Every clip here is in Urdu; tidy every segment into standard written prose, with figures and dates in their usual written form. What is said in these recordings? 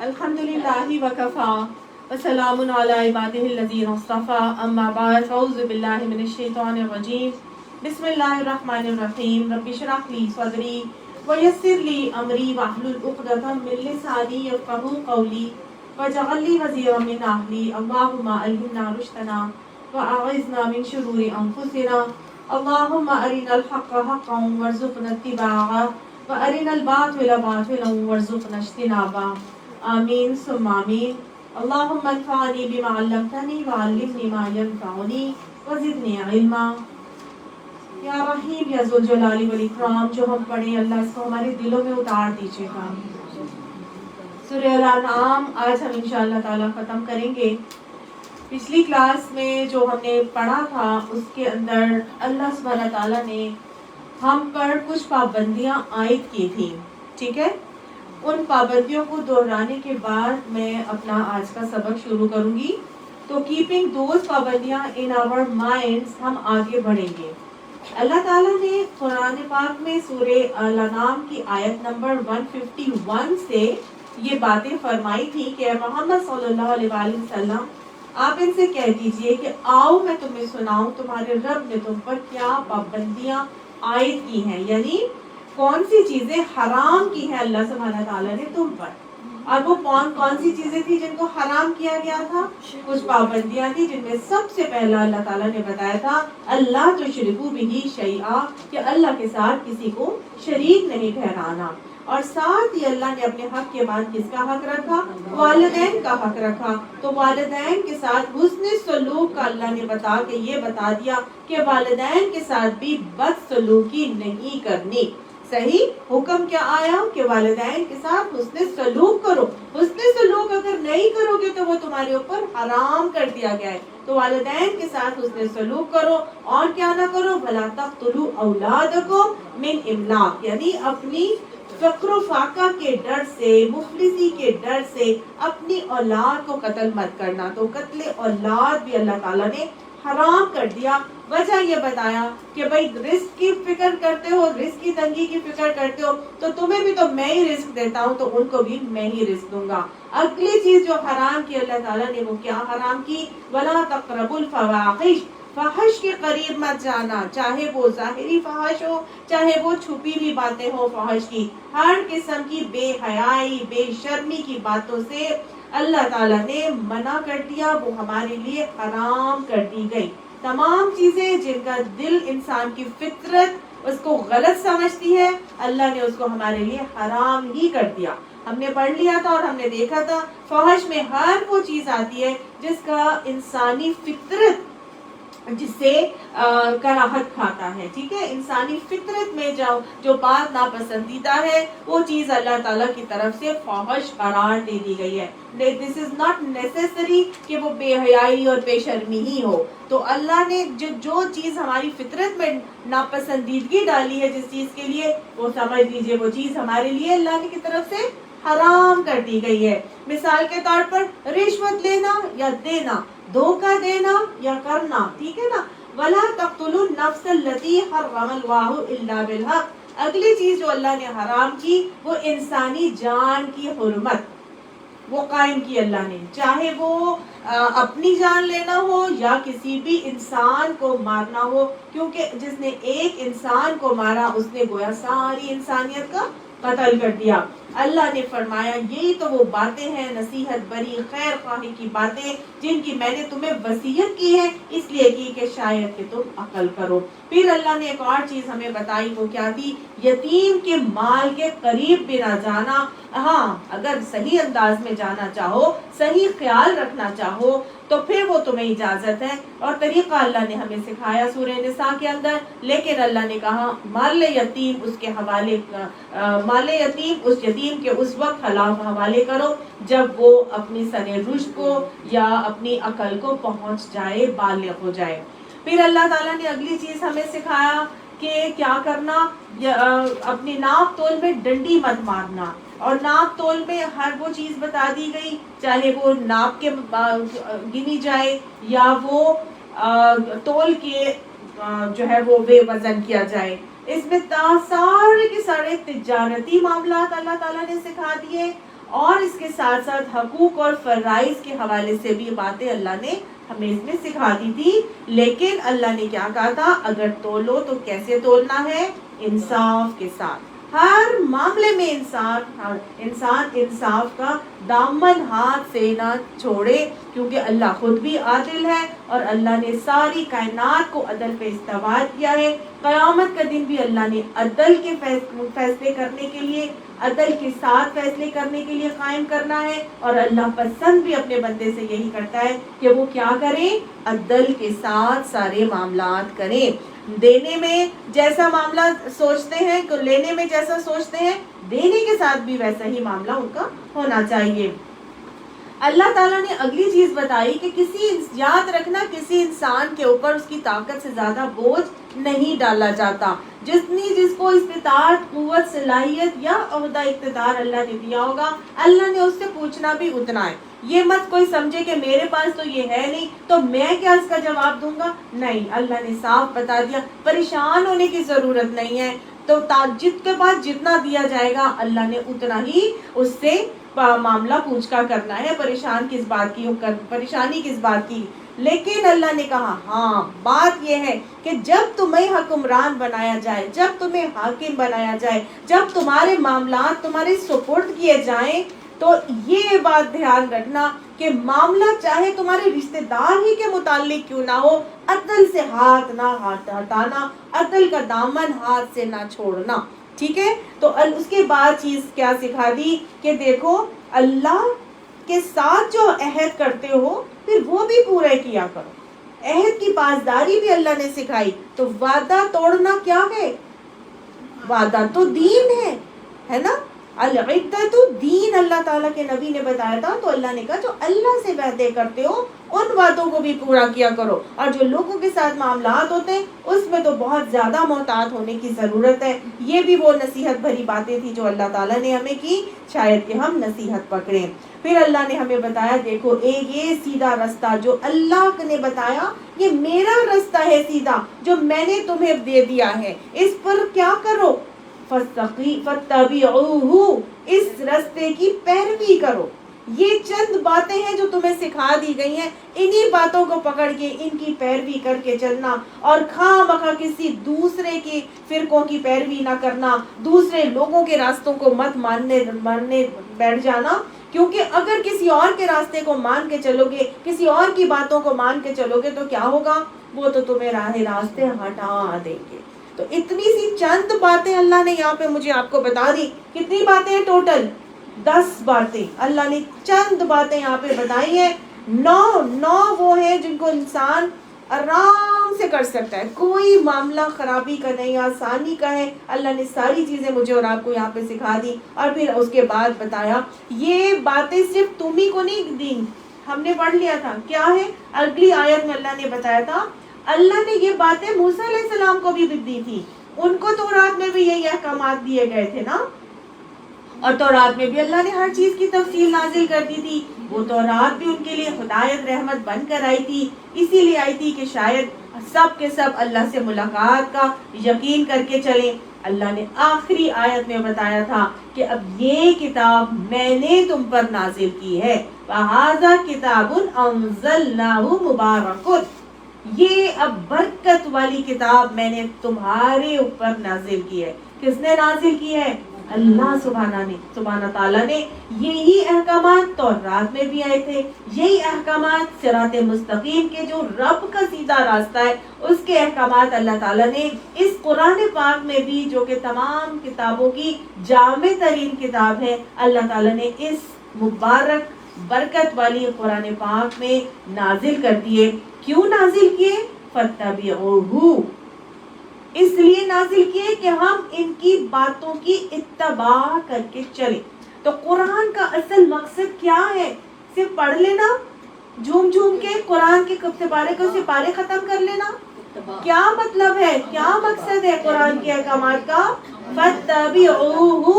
الحمدللہ وکفا وسلام علی عبادہ الذین اصطفی اما بعد اعوذ باللہ من الشیطان الرجیم بسم اللہ الرحمن الرحیم رب اشرح لی صدری ویسر لی امری واحلل عقدۃ من لسانی یفقهوا قولی واجعل لی وزیرا من اہلی اللہم الہمنا رشدنا واعذنا من شرور انفسنا اللہم ارنا الحق حقا وارزقنا اتباعہ وارنا الباطل باطلا وارزقنا اجتنابہ آمین ثم آمین اللہم انفعنی بما علمتنی وعلمنی ما ینفعنی وزدنی علما۔ یا رحیم یا ذوالجلال والاکرام، جو ہم پڑھیں اللہ اس کو ہمارے دلوں میں اتار دیجیے گا۔ سورہ الانعام آج ہم انشاءاللہ تعالیٰ ختم کریں گے۔ پچھلی کلاس میں جو ہم نے پڑھا تھا اس کے اندر اللہ سبحانہ تعالیٰ نے ہم پر کچھ پابندیاں عائد کی تھیں، ٹھیک ہے؟ ان پابندیوں کو دہرانے کے بعد میں اپنا آج کا سبق شروع کروں گی۔ تو کیپنگ دوز پابندیاں ان آور مائنڈز ہم آگے بڑھیں گے۔ اللہ تعالیٰ نے قرآن پاک میں سورہ الانعام کی آیت نمبر 151 سے یہ باتیں فرمائی تھی کہ اے محمد صلی اللہ علیہ وآلہ وسلم آپ ان سے کہہ دیجئے کہ آؤ میں تمہیں سناؤں تمہارے رب نے تم پر کیا پابندیاں عائد کی ہیں، یعنی کون سی چیزیں حرام کی ہیں اللہ سبحانہ تعالیٰ نے تم پر۔ اور وہ کون سی چیزیں تھی جن کو حرام کیا گیا تھا؟ کچھ پابندیاں تھی جن میں سب سے پہلا اللہ تعالیٰ نے بتایا تھا اللہ تشرکوا بہ شیئا، کہ اللہ کے ساتھ کسی کو شریک نہیں ٹھہرانا۔ اور ساتھ ہی اللہ نے اپنے حق کے بعد کس کا حق رکھا؟ والدین کا حق رکھا۔ تو والدین کے ساتھ حسن سلوک کا اللہ نے بتا دیا کہ والدین کے ساتھ بھی بد سلوکی نہیں کرنی۔ صحیح حکم کیا آیا کہ والدین کے ساتھ حسن سلوک کرو۔ حسن سلوک اگر نہیں کرو گے تو وہ تمہارے اوپر حرام کر دیا گیا ہے۔ تو والدین کے ساتھ حسن سلوک کرو اور کیا نہ کرو، وَلَا تَقْتُلُوا أَوْلَادَكُمْ مِنْ إِمْلَاقٍ، یعنی اپنی فقر و فاقہ کے ڈر سے، مفلسی کے ڈر سے اپنی اولاد کو قتل مت کرنا۔ تو قتل اولاد بھی اللہ تعالیٰ نے حرام کر دیا۔ وجہ یہ بتایا کہ بھائی رزق کی فکر کرتے ہو، رزق کی تنگی کی فکر کرتے ہو تو تمہیں بھی تو میں ہی رزق دیتا ہوں، تو ان کو بھی میں ہی رزق دوں گا۔ اگلی چیز جو حرام کی اللہ تعالیٰ نے وہ کیا حرام کی؟ وَلَا تَقْرَبُوا الْفَوَاحِشَ، فحش کے قریب مت جانا، چاہے وہ ظاہری فحش ہو چاہے وہ چھپی ہوئی باتیں ہو فحش کی۔ ہر قسم کی بے حیائی بے شرمی کی باتوں سے اللہ تعالیٰ نے منع کر دیا، وہ ہمارے لیے حرام کر دی گئی۔ تمام چیزیں جن کا دل انسان کی فطرت اس کو غلط سمجھتی ہے اللہ نے اس کو ہمارے لیے حرام ہی کر دیا۔ ہم نے پڑھ لیا تھا اور ہم نے دیکھا تھا فحش میں ہر وہ چیز آتی ہے جس کا انسانی فطرت جس سے کراہت کھاتا ہے، ٹھیک ہے؟ انسانی فطرت میں جو بات ناپسندیدہ ہے وہ چیز اللہ تعالیٰ کی طرف سے فحش قرار دے دی گئی ہے۔ دس از ناٹ نیسیسری کہ وہ بے حیائی اور بے شرمی ہی ہو۔ تو اللہ نے جو چیز ہماری فطرت میں ناپسندیدگی ڈالی ہے جس چیز کے لیے، وہ سمجھ لیجئے وہ چیز ہمارے لیے اللہ کی طرف سے حرام کر دی گئی ہے۔ مثال کے طور پر رشوت لینا یا دینا، دھوکہ دینا یا کرنا، ٹھیک ہے نا؟ وَلَا تَقْتُلُوا النَّفْسَ الَّتِي حَرَّمَ اللَّهُ إِلَّا بِالْحَقِّ، اگلی چیز جو اللہ نے حرام کی وہ انسانی جان کی حرمت وہ قائم کی اللہ نے، چاہے وہ اپنی جان لینا ہو یا کسی بھی انسان کو مارنا ہو، کیونکہ جس نے ایک انسان کو مارا اس نے گویا ساری انسانیت کا قتل کر دیا۔ اللہ نے فرمایا یہی تو وہ باتیں ہیں نصیحت بری خیر خواہی کی باتیں جن کی میں نے تمہیں وصیت کی ہے، اس لیے کی کہ شاید کہ تم عقل کرو۔ پھر اللہ نے ایک اور چیز ہمیں بتائی، وہ کیا تھی؟ یتیم کے مال کے قریب بھی نہ جانا۔ ہاں اگر صحیح انداز میں جانا چاہو، صحیح خیال رکھنا چاہو تو پھر وہ تمہیں اجازت ہے اور طریقہ اللہ نے ہمیں سکھایا سورہ نساء کے اندر۔ لیکن اللہ نے کہا مال یتیم اس کے حوالے، مال یتیم اس یتیم کے اس وقت حوالے کرو جب وہ اپنی سن رشد کو یا اپنی عقل کو پہنچ جائے، بالغ ہو جائے۔ پھر اللہ تعالیٰ نے اگلی چیز ہمیں سکھایا کہ کیا کرنا، اپنی ناپ تول میں ڈنڈی مت مارنا۔ اور ناپ تول میں ہر وہ چیز بتا دی گئی، چاہے وہ ناپ کے گنی جائے یا وہ تول کے جو ہے وہ بے وزن کیا جائے۔ اس میں سارے کے سارے تجارتی معاملات اللہ تعالیٰ نے سکھا دیے اور اس کے ساتھ ساتھ حقوق اور فرائض کے حوالے سے بھی باتیں اللہ نے ہمیں اس میں سکھا دی تھی. لیکن اللہ نے کیا کہا تھا؟ اگر تولو تو کیسے تولنا ہے؟ انصاف کے ساتھ. ہر معاملے میں انسان انصاف کا دامن ہاتھ سے نہ چھوڑے، کیونکہ اللہ خود بھی عادل ہے اور اللہ نے ساری کائنات کو عدل پہ استوار کیا ہے. قیامت کا دن بھی اللہ نے عدل کے فیصلے کرنے کے لیے، عدل کے ساتھ فیصلے کرنے کے لیے قائم کرنا ہے. اور اللہ پسند بھی اپنے بندے سے یہی کرتا ہے کہ وہ کیا کریں؟ عدل کے ساتھ سارے معاملات کریں. دینے میں جیسا معاملہ سوچتے ہیں، لینے میں جیسا سوچتے ہیں، دینے کے ساتھ بھی ویسا ہی معاملہ ان کا ہونا چاہیے. اللہ تعالیٰ نے اگلی چیز بتائی کہ یاد رکھنا کسی انسان کے اوپر اس کی طاقت سے زیادہ بوجھ نہیں ڈالا جاتا. جس کو استطاعت، قوت، صلاحیت یا عہدہ اقتدار اللہ نے دیا ہوگا، اللہ نے اس سے پوچھنا بھی اتنا ہے. یہ مت کوئی سمجھے کہ میرے پاس تو یہ ہے نہیں تو میں کیا اس کا جواب دوں گا. نہیں، اللہ نے صاف بتا دیا. پریشان ہونے کی ضرورت نہیں ہے. تو جس کے پاس جتنا دیا جائے گا اللہ نے اتنا ہی اس سے معاملہ پوچھ کا کرنا ہے. پریشانی کس بات کی؟ لیکن اللہ نے کہا ہاں بات یہ ہے کہ جب تمہیں حکمران بنایا جائے، جب تمہیں حاکم بنایا جائے، جب تمہارے معاملات تمہارے سپرد کیے جائیں، تو یہ بات دھیان رکھنا کہ معاملہ چاہے تمہارے رشتہ دار ہی کے متعلق کیوں نہ ہو، عدل سے ہاتھ نہ ہٹانا، عدل کا دامن ہاتھ سے نہ چھوڑنا. ٹھیک ہے؟ تو اس کے بعد چیز کیا سکھا دی کہ دیکھو اللہ کے ساتھ جو عہد کرتے ہو پھر وہ بھی پورے کیا کرو. عہد کی پاسداری بھی اللہ نے سکھائی. تو وعدہ توڑنا کیا ہے؟ وعدہ تو دین ہے نا. العدۃ دین اللہ تعالیٰ کے نبی نے بتایا تھا. تو اللہ نے کہا جو اللہ سے وعدے کرتے ہو ان وعدوں کو بھی پورا کیا کرو. اور جو لوگوں کے ساتھ معاملات ہوتے ہیں اس میں تو بہت زیادہ محتاط ہونے کی ضرورت ہے. یہ بھی وہ نصیحت بھری باتیں تھی جو اللہ تعالیٰ نے ہمیں کی، شاید کہ ہم نصیحت پکڑیں. پھر اللہ نے ہمیں بتایا دیکھو یہ سیدھا رستہ جو اللہ نے بتایا، یہ میرا رستہ ہے سیدھا جو میں نے تمہیں دے دیا ہے، اس پر کیا کرو؟ فَاتَّبِعُوهُ، اس رستے کی پیروی کرو. یہ چند باتیں ہیں جو تمہیں سکھا دی گئی ہیں، انہی باتوں کو پکڑ کے ان کی پیروی کر کے چلنا، اور خواہ مخواہ کسی دوسرے کی فرقوں کی پیروی نہ کرنا، دوسرے لوگوں کے راستوں کو مت ماننے بیٹھ جانا. کیونکہ اگر کسی اور کے راستے کو مان کے چلو گے، کسی اور کی باتوں کو مان کے چلو گے تو کیا ہوگا؟ وہ تو تمہیں راستے ہٹا دیں گے. تو اتنی سی چند باتیں اللہ نے یہاں پہ مجھے آپ کو بتا دی. کتنی باتیں ہیں ٹوٹل؟ 10 باتیں اللہ نے چند باتیں یہاں پہ بتائی ہیں. 9 وہ ہیں جن کو انسان آرام سے کر سکتا ہے، کوئی معاملہ خرابی کا نہیں، آسانی کا ہے. اللہ نے ساری چیزیں مجھے اور آپ کو یہاں پہ سکھا دی. اور پھر اس کے بعد بتایا یہ باتیں صرف تمہیں کو نہیں دی، ہم نے پڑھ لیا تھا کیا ہے. اگلی آیت میں اللہ نے بتایا تھا اللہ نے یہ باتیں موسیٰ علیہ السلام کو بھی دی تھی. ان کو تورات میں بھی یہی احکامات دیے گئے تھے نا، اور تورات میں بھی اللہ نے ہر چیز کی تفصیل نازل کر دی تھی. وہ تورات بھی ان کے لیے ہدایت رحمت بن کر آئی تھی، اسی لیے آئی تھی کہ شاید سب کے سب اللہ سے ملاقات کا یقین کر کے چلیں. اللہ نے آخری آیت میں بتایا تھا کہ اب یہ کتاب میں نے تم پر نازل کی ہے. وَهَذَا كِتَابٌ أَنزَلْنَاهُ مُبَارَكٌ، یہ اب برکت والی کتاب میں نے تمہارے اوپر نازل کی ہے. کس نے نازل کی ہے؟ اللہ سبحانہ تعالیٰ نے. یہی احکامات تورات میں بھی آئے تھے، یہی احکامات صراط مستقیم کے جو رب کا سیدھا راستہ ہے اس کے احکامات اللہ تعالیٰ نے اس قرآن پاک میں بھی، جو کہ تمام کتابوں کی جامع ترین کتاب ہے، اللہ تعالیٰ نے اس مبارک برکت والی قرآن پاک میں نازل کر دیے. کیوں نازل کیے؟ فَاتَّبِعُوهُ، اس لیے نازل کیے کہ ہم ان کی باتوں کی اتباع کر کے چلیں. تو قرآن کا اصل مقصد کیا ہے؟ صرف پڑھ لینا جھوم کے قرآن کے سپارے کو سپارے ختم کر لینا؟ کیا مطلب ہے، کیا مقصد ہے قرآن کے احکامات کا؟ فَاتَّبِعُوهُ،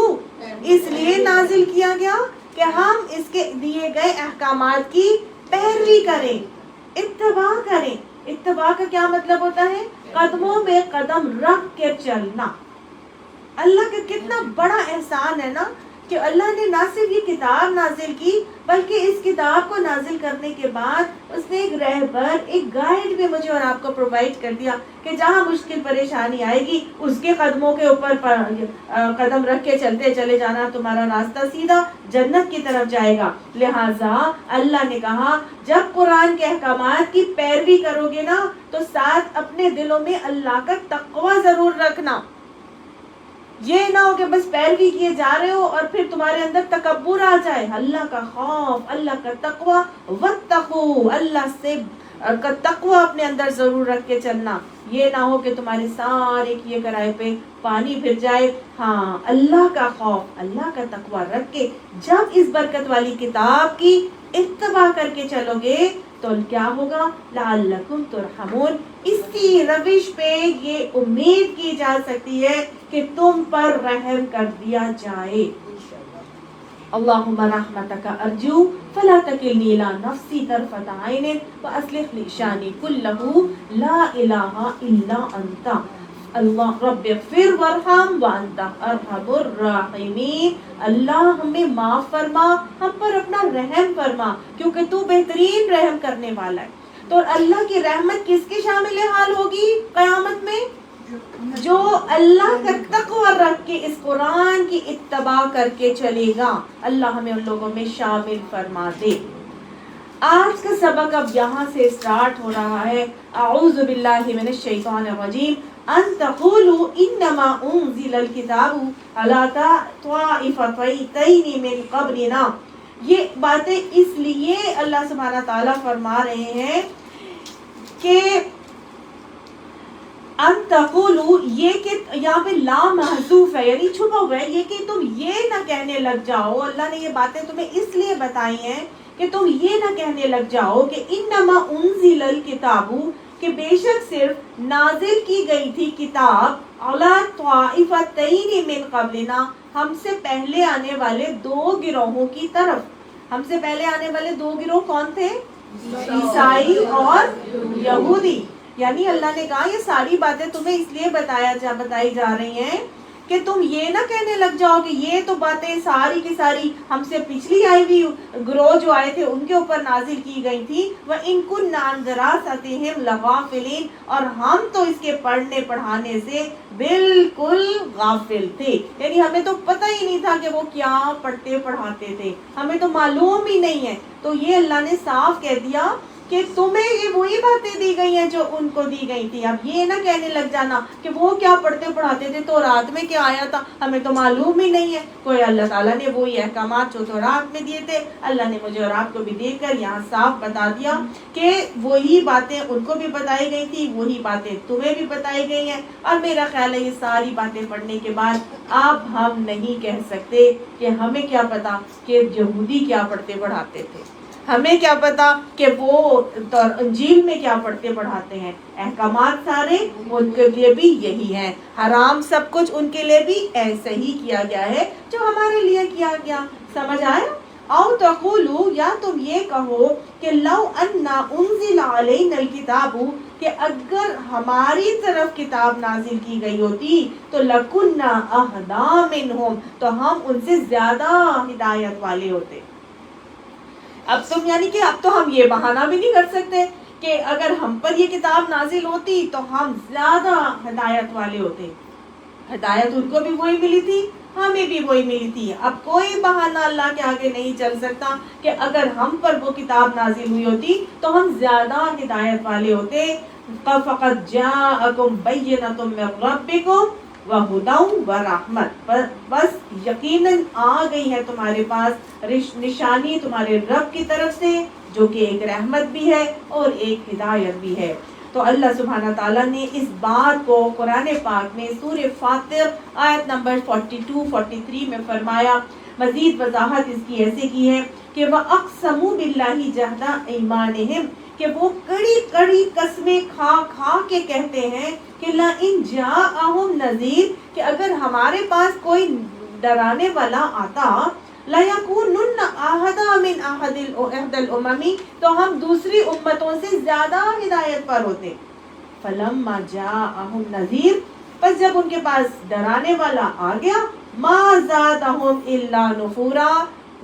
اس لیے نازل کیا گیا کہ ہم اس کے دیے گئے احکامات کی پیروی کریں، اتباع کریں. اتباع کا کیا مطلب ہوتا ہے؟ قدموں میں قدم رکھ کے چلنا. اللہ کا کتنا بڑا احسان ہے نا کہ اللہ نے نہ صرف یہ کتاب نازل کی بلکہ اس کتاب کو نازل کرنے کے بعد اس نے ایک رہبر، ایک گائیڈ بھی مجھے اور آپ کو پرووائڈ کر دیا کہ جہاں مشکل پریشانی آئے گی اس کے قدموں کے اوپر قدم رکھ کے چلتے چلے جانا، تمہارا راستہ سیدھا جنت کی طرف جائے گا۔ لہٰذا اللہ نے کہا جب قرآن کے احکامات کی پیروی کرو گے نا تو ساتھ اپنے دلوں میں اللہ کا تقوی ضرور رکھنا۔ یہ نہ ہو کہ بس پیروی کیے جا رہے ہو اور پھر تمہارے اندر تکبر آ جائے۔ اللہ کا خوف، اللہ کا تقوی، واتقوا، اللہ سے کا تقوی اپنے اندر ضرور رکھ کے چلنا۔ یہ نہ ہو کہ تمہارے سارے کیے کرائے پہ پانی پھر جائے۔ ہاں، اللہ کا خوف، اللہ کا تقوی رکھ کے جب اس برکت والی کتاب کی اتباع کر کے چلو گے تو کیا ہوگا؟ لعلکم ترحمون۔ اس کی روش پہ یہ امید کی جا سکتی ہے کہ تم پر رحم کر دیا جائے۔ اللہم رحمتک ارجو فلا تکلنی الی نفسی طرفۃ عین واصلح لی شانی کلہ لا الہ الا انت اللہ رب اغفر وارحم وانت ارحم الراحمین۔ اللہ ہمیں معاف فرما، ہم پر اپنا رحم فرما کیونکہ تو بہترین رحم کرنے والا ہے۔ تو اللہ کی رحمت کس کی شامل حال ہوگی قیامت میں؟ جو اللہ کا تقوی رکھ کے اس قرآن کی اتباع کر کے چلے گا۔ اللہ ہمیں ان لوگوں میں شامل فرما دے۔ آج کا سبق اب یہاں سے سٹارٹ ہو رہا ہے۔ اعوذ باللہ من الشیطان الرجیم ان تقولوا انما انزل الکتاب علی طائفتین من قبلنا۔ یہ باتیں اس لیے اللہ سبحانہ تعالیٰ فرما رہے ہیں کہ ان تقولوا، یہ کہ یہاں پہ لا محذوف ہے یعنی چھپا ہوا ہے، یہ کہ تم یہ نہ کہنے لگ جاؤ، اللہ نے یہ باتیں تمہیں اس لیے بتائی ہیں کہ تم یہ نہ کہنے لگ جاؤ کہ انما انزل الکتاب، کہ بے شک صرف نازل کی گئی تھی کتاب علی طائفتین من قبلنا، ہم سے پہلے آنے والے دو گروہوں کی طرف۔ ہم سے پہلے آنے والے دو گروہ کون تھے؟ عیسائی اور یہودی۔ یعنی اللہ نے کہا یہ ساری باتیں تمہیں اس لیے بتائی جا رہی ہیں کہ تم یہ نہ کہنے لگ جاؤ کہ یہ تو باتیں ساری کی ساری ہم سے پچھلی آئی ہوئی گروہ جو آئے تھے ان کے اوپر نازل کی گئی تھی۔ وَإِن كُنَّا عَن دِرَاسَتِهِمْ لَغَافِلِينَ، اور ہم تو اس کے پڑھنے پڑھانے سے بالکل غافل تھے، یعنی ہمیں تو پتہ ہی نہیں تھا کہ وہ کیا پڑھتے پڑھاتے تھے، ہمیں تو معلوم ہی نہیں ہے۔ تو یہ اللہ نے صاف کہہ دیا کہ تمہیں یہ وہی باتیں دی گئی ہیں جو ان کو دی گئی تھی۔ اب یہ نہ کہنے لگ جانا کہ وہ کیا پڑھتے پڑھاتے تھے، تو رات میں کیا آیا تھا ہمیں تو معلوم ہی نہیں ہے۔ کوئی اللہ تعالیٰ نے وہی احکامات جو رات میں دیے تھے اللہ نے مجھے اور آپ کو بھی دے کر یہاں صاف بتا دیا کہ وہی باتیں ان کو بھی بتائی گئی تھی، وہی باتیں تمہیں بھی بتائی گئی ہیں۔ اور میرا خیال ہے یہ ساری باتیں پڑھنے کے بعد اب ہم نہیں کہہ سکتے کہ ہمیں کیا پتا کہ یہودی کیا پڑھتے پڑھاتے تھے، ہمیں کیا پتا کہ وہ انجیل میں کیا پڑھتے پڑھاتے ہیں۔ احکامات سارے ان کے لیے بھی یہی ہیں، حرام سب کچھ ان کے لیے بھی ایسے ہی کیا گیا ہے جو ہمارے لیے کیا گیا۔ سمجھ آیا؟ او تقولوا، یا تم یہ کہو کہ لو انا انزل علینا الکتاب، کہ اگر ہماری طرف کتاب نازل کی گئی ہوتی تو لکنا اہدی منہم، تو ہم ان سے زیادہ ہدایت والے ہوتے۔ اب تم یعنی کہ اب تو ہم یہ بہانہ بھی نہیں کر سکتے کہ اگر ہم پر یہ کتاب نازل ہوتی تو ہم زیادہ ہدایت والے ہوتے۔ ہدایت ان کو بھی وہی ملی تھی، ہمیں بھی وہی ملی تھی۔ اب کوئی بہانہ اللہ کے آگے نہیں چل سکتا کہ اگر ہم پر وہ کتاب نازل ہوئی ہوتی تو ہم زیادہ ہدایت والے ہوتے۔ فَقَدْ جَاءَكُمْ بَيِّنَةٌ مِّن رَّبِّكُمْ وَهُدًى وَرَحْمَةٌ، بس یقیناً آ گئی ہے تمہارے پاس نشانی تمہارے رب کی طرف سے جو کہ ایک رحمت بھی ہے اور ایک ہدایت بھی ہے۔ تو اللہ سبحانہ تعالیٰ نے اس بات کو قرآن پاک میں سورہ فاطر آیت نمبر 42-43 میں فرمایا۔ مزید وضاحت اس کی ایسے کی ہے کہ وَأَقْسَمُوا بِاللَّهِ جَهْدَ أَيْمَانِهِمْ، کہ وہ کڑی کڑی قسمیں کھا کھا کے کہتے ہیں کہ لَئِن جَاءَهُمْ نَذِيرٌ، کہ اگر ہمارے پاس کوئی ڈرانے والا آتا لَيَكُونُنَّ أَهْدَىٰ مِنْ أَحْدِ الْأُمَمِ، تو ہم دوسری امتوں سے زیادہ ہدایت پر ہوتے۔ فَلَمَّا جَاءَهُمْ نَذِيرٌ، پس جب ان کے پاس ڈرانے والا آ گیا ما زادہم الا نفورا،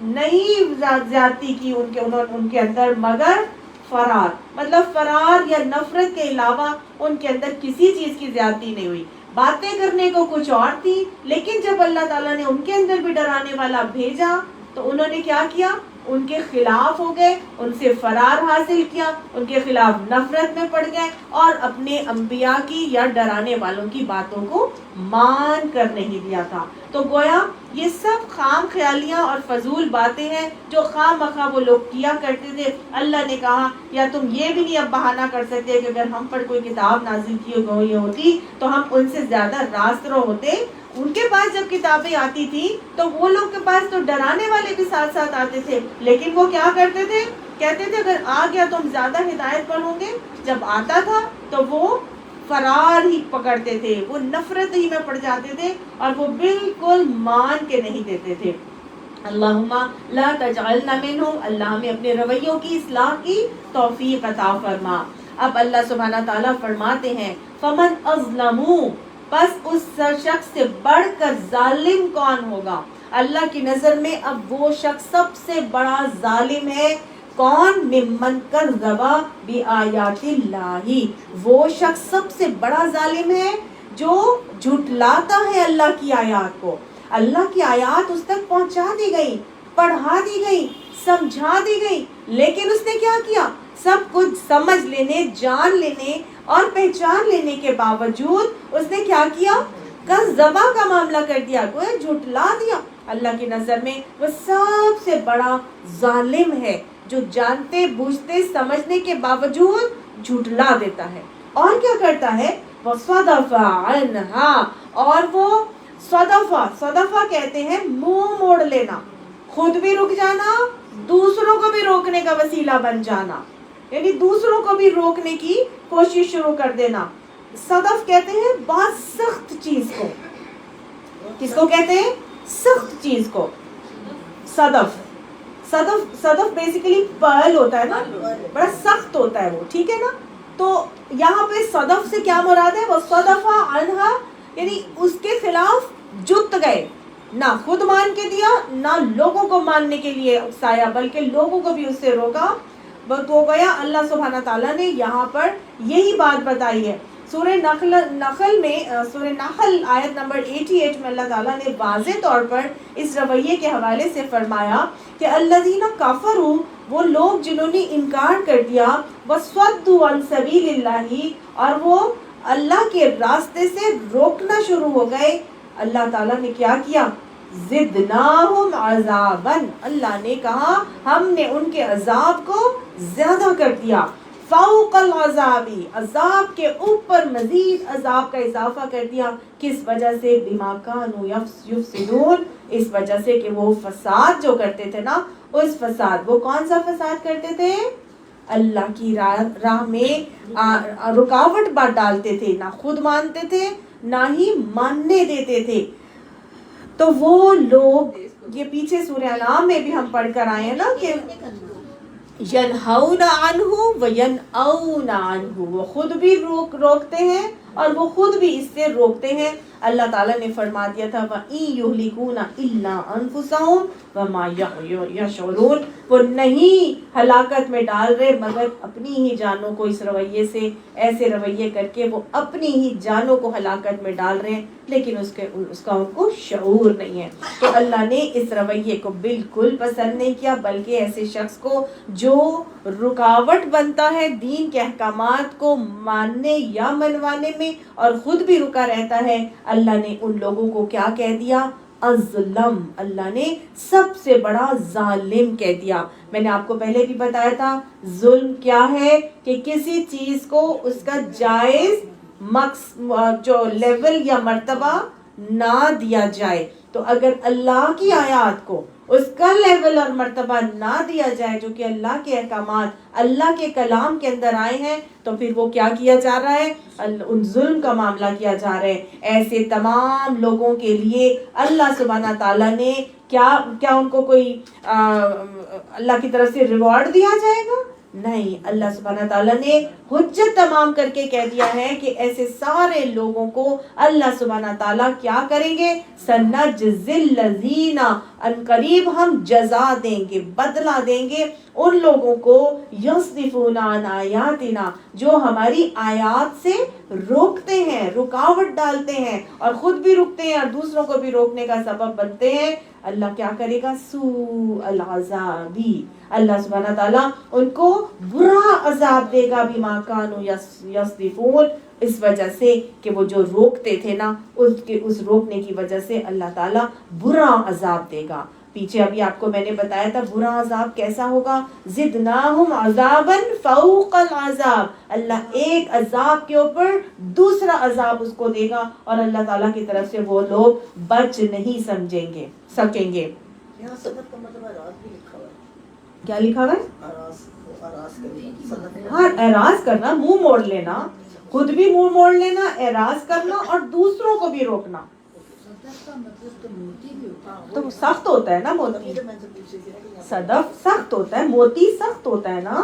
نہیں زیادتی کی ان کے اندر مگر فرار، مطلب فرار یا نفرت کے علاوہ ان کے اندر کسی چیز کی زیادتی نہیں ہوئی. باتیں کرنے کو کچھ اور تھی، لیکن جب اللہ تعالیٰ نے ان کے اندر بھی ڈرانے والا بھیجا تو انہوں نے کیا کیا؟ ان کے خلاف ہو گئے، ان سے فرار حاصل کیا، ان کے خلاف نفرت میں پڑ گئے اور اپنے انبیاء کی یا ڈرانے والوں کی باتوں کو مان کر نہیں دیا تھا. تو گویا یہ سب خام خیالیاں اور فضول باتیں ہیں جو خواہ مخواہ وہ لوگ کیا کرتے تھے. اللہ نے کہا یا تم یہ بھی نہیں اب بہانہ کر سکتے کہ اگر ہم پر کوئی کتاب نازل کی ہوئی ہوتی تو ہم ان سے زیادہ راست رو ہوتے. ان کے پاس جب کتابیں آتی تھی تو وہ لوگ کے پاس تو ڈرانے والے بھی ساتھ ساتھ آتے تھے، لیکن وہ کیا کرتے تھے؟ کہتے تھے اگر آ گیا تو ہم زیادہ ہدایت پر ہوں گے. جب آتا تھا تو وہ فرار ہی پکڑتے تھے، وہ نفرت ہی میں پڑ جاتے تھے اور وہ بالکل مان کے نہیں دیتے تھے. اللہم لا تجعلنا منہم، اللہ ہمیں اپنے رویوں کی اصلاح کی توفیق عطا فرما. اب اللہ سبحانہ تعالیٰ فرماتے ہیں فمن اظلم، بس اس شخص سے بڑھ کر ظالم کون ہوگا؟ اللہ کی نظر میں اب وہ شخص سب سے بڑا ظالم ہے. کون؟ ممن کذب بآیات اللہ، وہ شخص سب سے بڑا ظالم ہے جو جھٹلاتا ہے اللہ کی آیات کو. اللہ کی آیات اس تک پہنچا دی گئی، پڑھا دی گئی، سمجھا دی گئی، لیکن اس نے کیا کیا؟ سب کچھ سمجھ لینے، جان لینے اور پہچان لینے کے باوجود اس نے کیا کیا؟ کذبہ کا معاملہ کر دیا، کوئی جھٹلا دیا. اللہ کی نظر میں وہ سب سے بڑا ظالم ہے جو جانتے بوجھتے سمجھنے کے باوجود جھٹلا دیتا ہے. اور کیا کرتا ہے؟ وَصَدَفَ عَنْهَا، اور وہ صدفہ کہتے ہیں منہ موڑ لینا، خود بھی رک جانا، دوسروں کو بھی روکنے کا وسیلہ بن جانا، یعنی دوسروں کو بھی روکنے کی کوشش شروع کر دینا. صدف کہتے ہیں بہت سخت چیز کو. کس کو کہتے ہیں؟ سخت چیز کو. صدف بیسیکلی پرل ہوتا ہے نا، بڑا سخت ہوتا ہے وہ، ٹھیک ہے نا. تو یہاں پہ صدف سے کیا مراد ہے؟ وہ صدفہ عنہا، یعنی اس کے خلاف جت گئے، نہ خود مان کے دیا نہ لوگوں کو ماننے کے لیے اکسایا، بلکہ لوگوں کو بھی اس سے روکا. تو گیا اللہ سبحانہ تعالیٰ نے یہاں پر یہی بات بتائی ہے. سورہ نحل میں سورہ نحل آیت نمبر 88 میں اللہ تعالیٰ نے واضح طور پر اس رویے کے حوالے سے فرمایا کہ الذین کفروا، وہ لوگ جنہوں نے انکار کر دیا، وصدوا عن سبیل اللہ، اور وہ اللہ کے راستے سے روکنا شروع ہو گئے. اللہ تعالیٰ نے کیا کیا؟ زدناہم عذابا، اللہ نے کہا ہم نے ان کے عذاب کو زیادہ کر دیا. فوق العذابی، عذاب کے اوپر مزید عذاب کا اضافہ کر دیا. کس وجہ سے؟ بما کانوا یفسدون، اس وجہ سے کہ وہ فساد جو کرتے تھے نا، اس فساد، وہ کون سا فساد کرتے تھے؟ اللہ کی راہ میں رکاوٹ بات ڈالتے تھے، نہ خود مانتے تھے نہ ہی ماننے دیتے تھے. تو وہ لوگ، یہ پیچھے سورہ انعام میں بھی ہم پڑھ کر آئے ہیں نا کہ ینہون عنہ وینأون عنہ، وہ خود بھی روکتے ہیں اور وہ خود بھی اس سے روکتے ہیں. اللہ تعالیٰ نے فرما دیا تھا وَإِن يُهْلِكُونَ إِلَّا أَنفُسَهُمْ وَمَا يَشْعُرُونَ، وہ نہیں ہلاکت میں ڈال رہے مگر اپنی ہی جانوں کو. اس رویے سے، ایسے رویے کر کے وہ اپنی ہی جانوں کو ہلاکت میں ڈال رہے ہیں، لیکن اس کا ان کو شعور نہیں ہے. تو اللہ نے اس رویے کو بالکل پسند نہیں کیا، بلکہ ایسے شخص کو جو رکاوٹ بنتا ہے دین کے احکامات کو ماننے یا منوانے میں اور خود بھی رکا رہتا ہے، اللہ نے ان لوگوں کو کیا کہہ دیا؟ اظلم، اللہ نے سب سے بڑا ظالم کہہ دیا. میں نے آپ کو پہلے بھی بتایا تھا ظلم کیا ہے، کہ کسی چیز کو اس کا جائز جو لیول یا مرتبہ نہ دیا جائے. تو اگر اللہ کی آیات کو اس کا لیول اور مرتبہ نہ دیا جائے جو کہ اللہ کے احکامات اللہ کے کلام کے اندر آئے ہیں، تو پھر وہ کیا کیا جا رہا ہے؟ ان ظلم کا معاملہ کیا جا رہا ہے. ایسے تمام لوگوں کے لیے اللہ سبحانہ تعالیٰ نے کیا ان کو کوئی اللہ کی طرف سے ریوارڈ دیا جائے گا؟ نہیں، اللہ سبحانہ تعالیٰ نے حجت تمام کر کے کہہ دیا ہے کہ ایسے سارے لوگوں کو اللہ سبحانہ تعالیٰ کیا کریں گے، سنجزی الذین، ان قریب ہم جزا دیں گے، بدلہ دیں گے ان لوگوں کو یصدفون عن آیاتنا، جو ہماری آیات سے روکتے ہیں، رکاوٹ ڈالتے ہیں اور خود بھی رکتے ہیں اور دوسروں کو بھی روکنے کا سبب بنتے ہیں. اللہ کیا کرے گا، سوء العذابی، اللہ سبحانہ تعالیٰ ان کو برا عذاب دے گا، بما کانوا یصدفون، اس وجہ سے کہ وہ جو روکتے تھے نا، اس روکنے کی وجہ سے اللہ تعالیٰ برا عذاب دے گا. پیچھے ابھی آپ کو میں نے بتایا تھا برا عذاب کیسا ہوگا، زدناہم عذابا فوق العذاب، اللہ ایک عذاب کے اوپر دوسرا عذاب اس کو دے گا اور اللہ تعالیٰ کی طرف سے وہ لوگ بچ نہیں سکیں گے. یہاں صدف کا مطلب اعراض بھی لکھا ہوا ہے. کیا لکھا ہوا ہے؟ ہاں، اعراض کرنا، منہ موڑ لینا، خود بھی منہ موڑ لینا، اعراض کرنا اور دوسروں کو بھی روکنا. تو سخت ہوتا ہے نا موتی، صدف سخت ہوتا ہے، موتی سخت ہوتا ہے نا.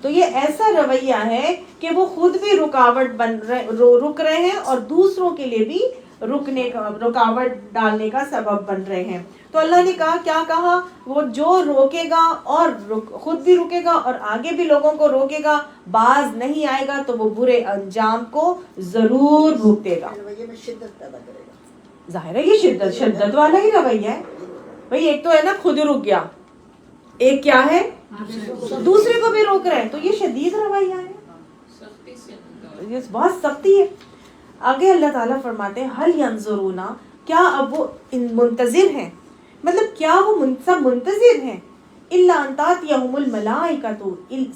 تو یہ ایسا رویہ ہے کہ وہ خود بھی رکاوٹ رک رہے ہیں اور دوسروں کے لیے بھی رکاوٹ ڈالنے کا سبب بن رہے ہیں. تو اللہ نے کہا، کیا کہا، وہ جو روکے گا اور خود بھی رکے گا اور آگے بھی لوگوں کو روکے گا، باز نہیں آئے گا تو وہ برے انجام کو ضرور بھگتے گا. ظاہر ہے یہ شدت والا ہی رویہ ہے بھائی. ایک تو ہے نا خود رک گیا، ایک کیا ہے دوسرے کو بھی روک رہے ہیں، تو یہ شدید رویہ ہے، یہ بہت سختی ہے. آگے اللہ تعالیٰ فرماتے ہیں هل ينظرون، کیا اب وہ منتظر ہیں، مطلب کیا وہ سب منتظر ہیں، الا ان تاتیہم الملائکۃ،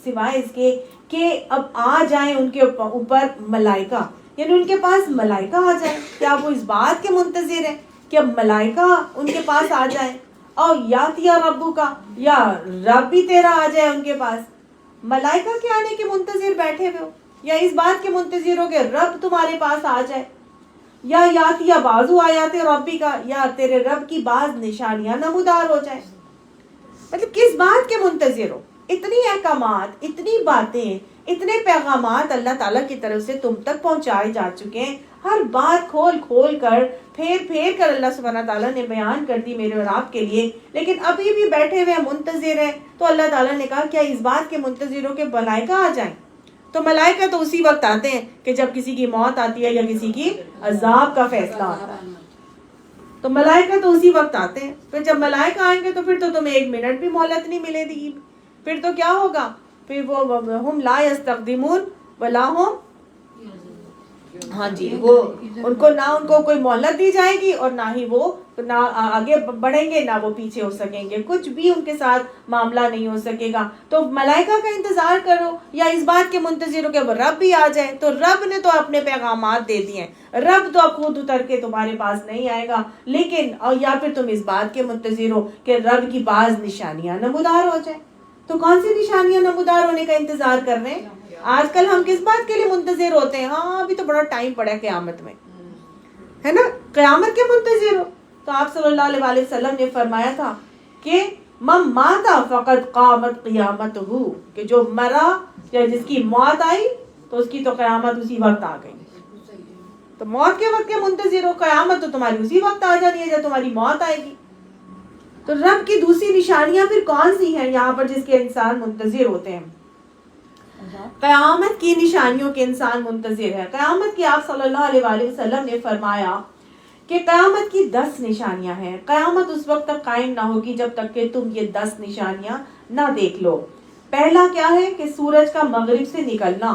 سوائے اس کے کہ اب آ جائیں ان کے اوپر ملائکہ، یعنی ان کے پاس ملائکہ آ جائیں. کیا وہ اس بات کے منتظر ہیں کہ اب ملائکہ ان کے پاس آ جائیں، اور یاتیا ربو کا، یا رب بھی تیرا آ جائے ان کے پاس. ملائکہ کے آنے کے منتظر بیٹھے ہوئے ہو، یا اس بات کے منتظر ہو کہ رب تمہارے پاس آ جائے، یا یاتیا بازو آیات ربی کا، یا تیرے رب کی بعض نشانیاں نمودار ہو جائیں. مطلب کس بات کے منتظر ہو؟ اتنی احکامات، اتنی باتیں، اتنے پیغامات اللہ تعالیٰ کی طرف سے تم تک پہنچائے جا چکے ہیں، ہر بات کھول کھول کر پھیر کر اللہ سبحانہ تعالیٰ نے بیان کر دی میرے اور آپ کے لیے، لیکن ابھی بھی بیٹھے ہوئے منتظر ہیں. تو اللہ تعالیٰ نے کہا کیا اس بات کے منتظر ہو کہ ملائکہ آ جائیں؟ تو ملائکہ تو اسی وقت آتے ہیں کہ جب کسی کی موت آتی ہے یا کسی کی عذاب کا فیصلہ ہوتا ہے. تو ملائکہ تو اسی وقت آتے ہیں. پھر جب ملائکہ آئیں گے تو پھر تو تمہیں ایک منٹ بھی مہلت نہیں ملے گی. پھر تو کیا ہوگا، پھر وہ ہم لا یستقدمون ولا ہم، ہاں جی، وہ ان کو کوئی مہلت دی جائے گی اور نہ ہی وہ نہ آگے بڑھیں گے نہ وہ پیچھے ہو سکیں گے، کچھ بھی ان کے ساتھ معاملہ نہیں ہو سکے گا. تو ملائکہ کا انتظار کرو یا اس بات کے منتظر ہو کہ اب رب بھی آ جائے. تو رب نے تو اپنے پیغامات دے دیے ہیں، رب تو اب خود اتر کے تمہارے پاس نہیں آئے گا، لیکن یا پھر تم اس بات کے منتظر ہو کہ رب کی بعض نشانیاں نمودار ہو جائیں. تو کون سی نشانیاں نمودار ہونے کا انتظار کر رہے ہیں؟ آج کل ہم کس بات کے لیے منتظر ہوتے ہیں؟ ہاں ابھی تو بڑا ٹائم پڑا ہے قیامت میں، ہے نا، قیامت کے منتظر ہو. تو آپ صلی اللہ علیہ وسلم نے فرمایا تھا کہ من مات فقد قامت قیامتہ، کہ جو مرا یا جس کی موت آئی تو اس کی تو قیامت اسی وقت آ گئی. تو موت کے وقت کے منتظر ہو، قیامت تو تمہاری اسی وقت آ جانی ہے جب تمہاری موت آئے گی. تو رب کی دوسری نشانیاں پھر کون سی ہیں یہاں پر جس کے انسان منتظر ہوتے ہیں؟ قیامت کی نشانیوں کے انسان منتظر ہے. قیامت کی آپ صلی اللہ علیہ وسلم نے فرمایا کہ قیامت کی 10 نشانیاں ہیں. قیامت اس وقت تک قائم نہ ہوگی جب تک کہ تم یہ 10 نشانیاں نہ دیکھ لو. پہلا کیا ہے کہ سورج کا مغرب سے نکلنا،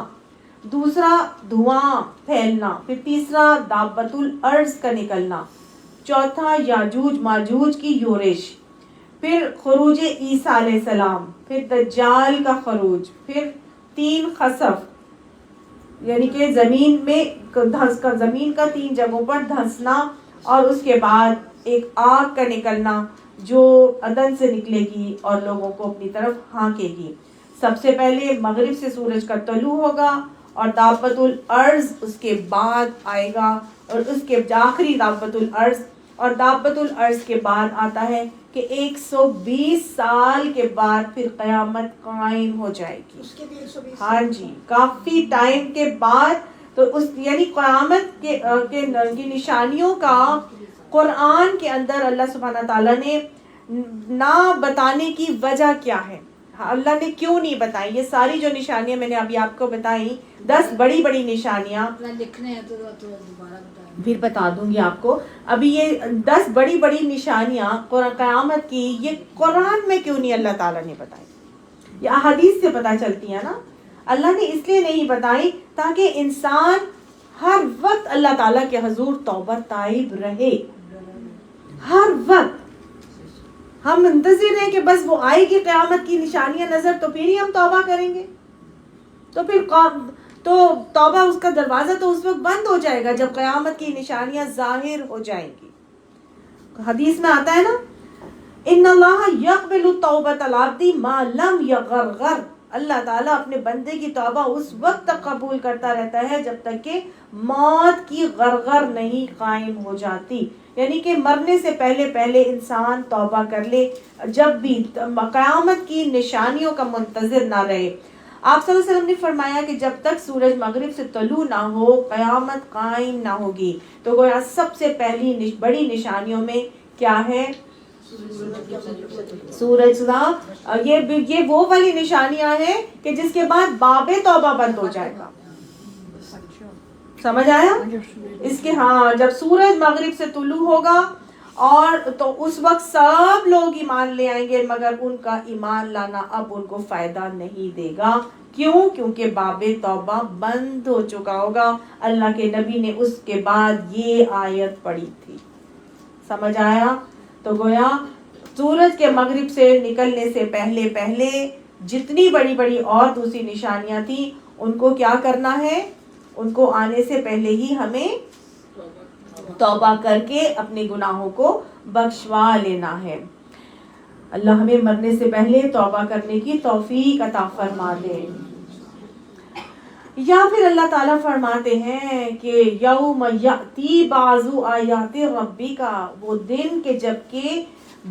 دوسرا دھواں پھیلنا، پھر تیسرا دابۃ الارض کا نکلنا، چوتھا یاجوج ماجوج کی یورش، پھر خروج عیسیٰ علیہ السلام، پھر دجال کا خروج، پھر 3 خسف یعنی کہ زمین کا 3 جگہوں پر دھنسنا، اور اس کے بعد ایک آگ کا نکلنا جو عدن سے نکلے گی اور لوگوں کو اپنی طرف ہانکے گی. سب سے پہلے مغرب سے سورج کا طلوع ہوگا اور دابۃ الارض اس کے بعد آئے گا، اور اس کے آخری دابۃ الارض اور دابت الارض کے بعد آتا ہے کہ 120 سال کے بعد پھر قیامت قائم ہو جائے گی. اس کے بھی 120 ہاں جی، کافی ٹائم کے بعد. تو اس یعنی قیامت کی نشانیوں کا قرآن کے اندر اللہ سبحانہ تعالیٰ نے نہ بتانے کی وجہ کیا ہے. اللہ نے کیوں نہیں بتائی؟ یہ ساری جو نشانیاں میں نے ابھی آپ کو بتائی، 10 بڑی بڑی نشانیاں لکھنے ہیں تو دوبارہ بتائیں. پھر بتا دوں گی آپ کو. ابھی یہ 10 بڑی بڑی نشانیاں قیامت کی، یہ قرآن میں کیوں نہیں اللہ تعالیٰ نے بتائی؟ یہ احادیث سے پتہ چلتی ہیں نا. اللہ نے اس لیے نہیں بتائی تاکہ انسان ہر وقت اللہ تعالیٰ کے حضور توبہ تائب رہے. ہر وقت ہم منتظر ہیں کہ بس وہ آئے گی قیامت کی نشانیاں نظر تو پھر ہی ہم توبہ کریں گے. تو پھر تو توبہ اس کا دروازہ تو اس وقت بند ہو جائے گا جب قیامت کی نشانیاں ظاہر ہو جائیں گی. حدیث میں آتا ہے نا، ان اللہ یقبل التوبۃ العبد ما لم یغرغر. اللہ تعالیٰ اپنے بندے کی توبہ اس وقت تک قبول کرتا رہتا ہے جب تک کہ موت کی غرغر نہیں قائم ہو جاتی. یعنی کہ مرنے سے پہلے انسان توبہ کر لے، جب بھی قیامت کی نشانیوں کا منتظر نہ رہے. آپ صلی اللہ علیہ وسلم نے فرمایا کہ جب تک سورج مغرب سے طلوع نہ ہو قیامت قائم نہ ہوگی. تو گویا سب سے پہلی بڑی نشانیوں میں کیا ہے؟ سورج کا یہ وہ والی نشانیاں ہیں کہ جس کے بعد باب توبہ بند ہو جائے گا. سمجھ آیا؟ اس کے ہاں جب سورج مغرب سے طلوع ہوگا اور تو اس وقت سب لوگ ایمان لے آئیں گے، مگر ان کا ایمان لانا اب ان کو فائدہ نہیں دے گا. کیوں؟ کیونکہ باب توبہ بند ہو چکا ہوگا. اللہ کے نبی نے اس کے بعد یہ آیت پڑھی تھی. سمجھ آیا؟ تو گویا سورج کے مغرب سے نکلنے سے پہلے جتنی بڑی بڑی اور دوسری نشانیاں تھیں ان کو کیا کرنا ہے؟ ان کو آنے سے پہلے ہی ہمیں توبہ کر کے اپنے گناہوں کو بخشوا لینا ہے. اللہ ہمیں مرنے سے پہلے توبہ کرنے کی توفیق عطا فرما دے. یا پھر اللہ تعالیٰ فرماتے ہیں کہ یوم یأتی بعض آیات ربک، وہ دن کہ جب کہ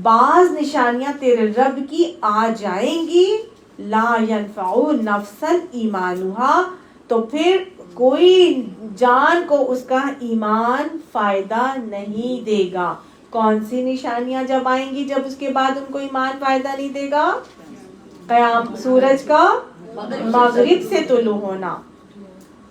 بعض نشانیاں تیرے رب کی آ جائیں گی، لا ينفع نفسا ایمانہا، تو پھر کوئی جان کو اس کا ایمان فائدہ نہیں دے گا. کون سی نشانیاں جب آئیں گی جب اس کے بعد ان کو ایمان فائدہ نہیں دے گا؟ قیام سورج کا مغرب سے طلوع ہونا.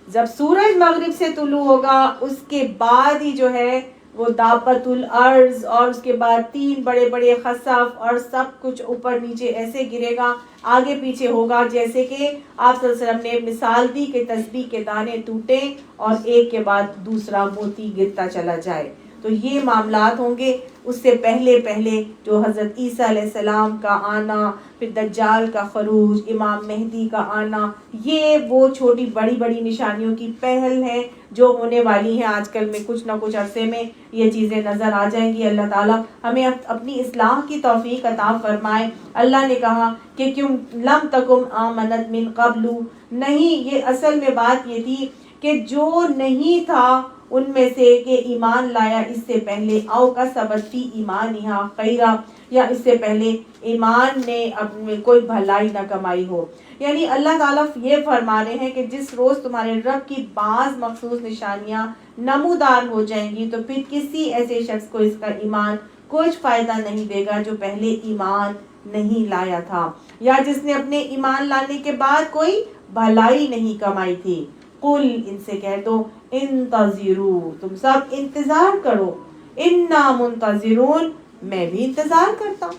جب سورج مغرب سے طلوع ہوگا اس کے بعد ہی جو ہے وہ دابت الارض، اور اس کے بعد 3 بڑے بڑے خسف، اور سب کچھ اوپر نیچے ایسے گرے گا، آگے پیچھے ہوگا جیسے کہ آپ صلی اللہ علیہ وسلم نے مثال دی کہ تسبیح کے دانے ٹوٹے اور ایک کے بعد دوسرا موتی گرتا چلا جائے. تو یہ معاملات ہوں گے. اس سے پہلے جو حضرت عیسیٰ علیہ السلام کا آنا، پھر دجال کا خروج، امام مہدی کا آنا، یہ وہ چھوٹی بڑی بڑی نشانیوں کی پہل ہے جو ہونے والی ہیں. آج کل میں کچھ نہ کچھ عرصے میں یہ چیزیں نظر آ جائیں گی. اللہ تعالیٰ ہمیں اپنی اصلاح کی توفیق عطا فرمائے. اللہ نے کہا کہ کیوں لم تکم آمنت من قبل، نہیں، یہ اصل میں بات یہ تھی کہ جو نہیں تھا ان میں سے کہ ایمان لایا اس سے پہلے، او کا سبت فی ایمانہا خیرا، یا اس سے پہلے ایمان نے اپنے کوئی بھلائی نہ کمائی ہو. یعنی اللہ تعالیٰ یہ فرما رہے ہیں کہ جس روز تمہارے رب کی بعض مخصوص نشانیاں نمودار ہو جائیں گی تو پھر کسی ایسے شخص کو اس کا ایمان کچھ فائدہ نہیں دے گا جو پہلے ایمان نہیں لایا تھا، یا جس نے اپنے ایمان لانے کے بعد کوئی بھلائی نہیں کمائی تھی. قل، ان سے کہہ دو، انتظروا، تم سب انتظار کرو، انا منتظرون، میں بھی انتظار کرتا ہوں،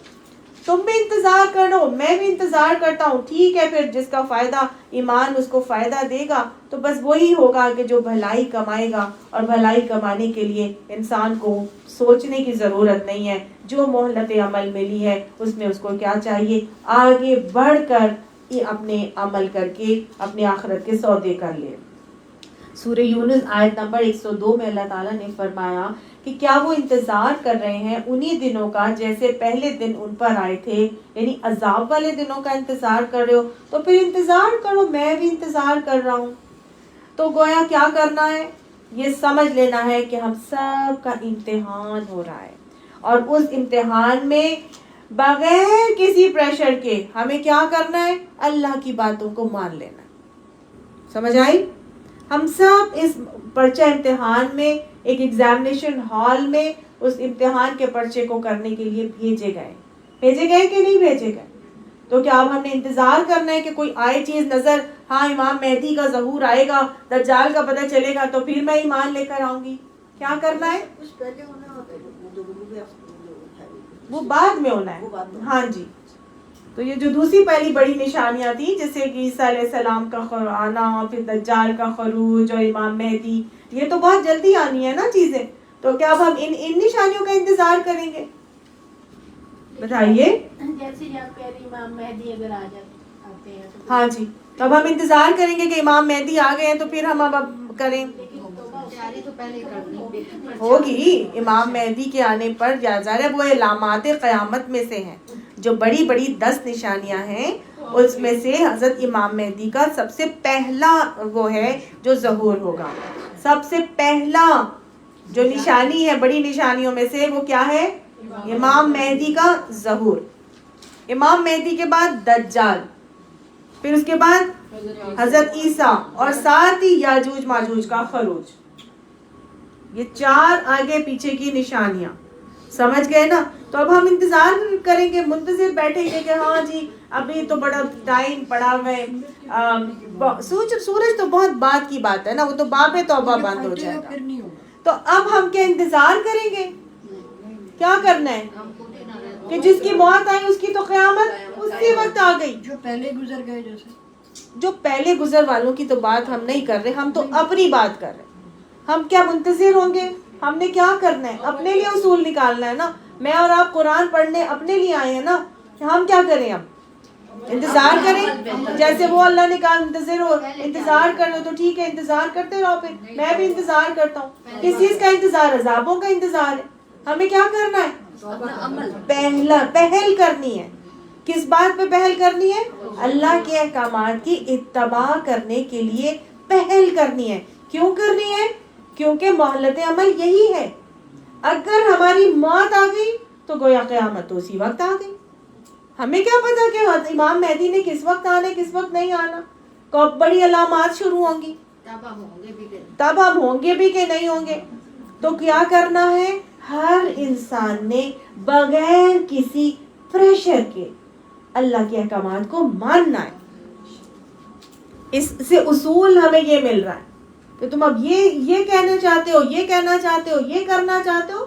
تم بھی انتظار کرو، میں بھی انتظار کرتا ہوں. ٹھیک ہے، پھر جس کا فائدہ ایمان اس کو فائدہ دے گا تو بس وہی ہوگا کہ جو بھلائی کمائے گا. اور بھلائی کمانے کے لیے انسان کو سوچنے کی ضرورت نہیں ہے. جو مہلت عمل ملی ہے اس میں اس کو کیا چاہیے؟ آگے بڑھ کر اپنے عمل کر کے اپنے آخرت کے سودے کر لے. سورہ یونس آیت نمبر 102 میں اللہ تعالیٰ نے فرمایا کہ کیا وہ انتظار کر رہے ہیں انہی دنوں کا جیسے پہلے دن ان پر آئے تھے، یعنی عذاب والے دنوں کا انتظار کر رہے ہو تو پھر انتظار کرو، میں بھی انتظار کر رہا ہوں. تو گویا کیا کرنا ہے؟ یہ سمجھ لینا ہے کہ ہم سب کا امتحان ہو رہا ہے، اور اس امتحان میں بغیر کسی پریشر کے ہمیں کیا کرنا ہے؟ اللہ کی باتوں کو مان لینا ہے۔ سمجھ آئی؟ ہم سب اس پرچہ امتحان میں ایک ایگزامینیشن ہال میں اس امتحان کے پرچے کو کرنے کے لیے بھیجے گئے کہ نہیں بھیجے گئے؟ تو کیا اب ہم نے انتظار کرنا ہے کہ کوئی آئے چیز نظر، ہاں امام مہدی کا ظہور آئے گا، دجال کا پتہ چلے گا تو پھر میں ایمان لے کر آؤں گی؟ کیا کرنا ہے؟ کچھ پہلے ہونا ہوتا ہے، وہ بعد میں ہونا ہے۔ ہاں جی، تو یہ جو دوسری پہلی بڑی نشانیاں تھیں، جیسے کہ عیسیٰ علیہ السلام کا آنا، پھر دجال کا خروج اور امام مہدی، یہ تو بہت جلدی آنی ہے نا چیزیں، تو کیا اب ہم ان نشانیوں کا انتظار کریں گے؟ بتائیے۔ جیسے آپ کہہ رہی امام مہدی اگر آتے ہیں تو ہاں جی، تو اب ہم انتظار کریں گے کہ امام مہدی آ گئے ہیں تو پھر ہم اب کریں، تیاری تو پہلے کرنی ہوگی امام مہدی کے آنے پر۔ ظاہر ہے وہ علامات قیامت میں سے ہیں، جو بڑی بڑی 10 نشانیاں ہیں، اس میں سے حضرت امام مہدی کا سب سے پہلا وہ ہے جو ظہور ہوگا۔ سب سے پہلا جو نشانی ہے بڑی نشانیوں میں سے، وہ کیا ہے؟ امام مہدی کا ظہور۔ امام مہدی کے بعد دجال، پھر اس کے بعد حضرت عیسیٰ، اور ساتھ ہی یاجوج ماجوج کا خروج۔ یہ 4 آگے پیچھے کی نشانیاں، سمجھ گئے نا؟ تو اب ہم انتظار کریں گے، منتظر بیٹھیں گے کہ ہاں جی ابھی تو بڑا ٹائم پڑا ہوا ہے۔ سورج تو بہت بعد کی بات ہے نا، وہ تو باب توبہ بند ہو جائے گا۔ تو اب ہم کیا انتظار کریں گے؟ کیا کرنا ہے کہ جس کی موت آئی اس کی تو قیامت اسی وقت آ گئی۔ جو پہلے گزر گئے، جیسے جو پہلے گزر والوں کی تو بات ہم نہیں کر رہے، ہم تو اپنی بات کر رہے ہیں۔ ہم کیا منتظر ہوں گے؟ ہم نے کیا کرنا ہے؟ اپنے لیے اصول نکالنا ہے نا۔ میں اور آپ قرآن پڑھنے اپنے لیے آئے ہیں نا، ہم کیا کریں؟ اب انتظار کریں، جیسے وہ اللہ نے کہا منتظر ہو، انتظار کر لو، تو ٹھیک ہے انتظار کرتے رہو، پھر میں بھی انتظار کرتا ہوں۔ کس چیز کا انتظار؟ عذابوں کا انتظار ہے۔ ہمیں کیا کرنا ہے؟ پہل کرنی ہے۔ کس بات پہ پہل کرنی ہے؟ اللہ کے احکامات کی اتباع کرنے کے لیے پہل کرنی ہے۔ کیوں کرنی ہے؟ کیونکہ مہلت عمل یہی ہے۔ اگر ہماری موت آ گئی تو گویا قیامت تو اسی وقت آ گئی۔ ہمیں کیا پتا کہ امام مہدی نے کس وقت آنا ہے، کس وقت نہیں آنا، کب بڑی علامات شروع ہوں گی، تب ہم ہوں گے بھی کہ نہیں ہوں گے۔ تو کیا کرنا ہے؟ ہر انسان نے بغیر کسی پریشر کے اللہ کے احکامات کو ماننا ہے۔ اس سے اصول ہمیں یہ مل رہا ہے کہ تم اب یہ کہنا چاہتے ہو، یہ کہنا چاہتے ہو، یہ کرنا چاہتے ہو،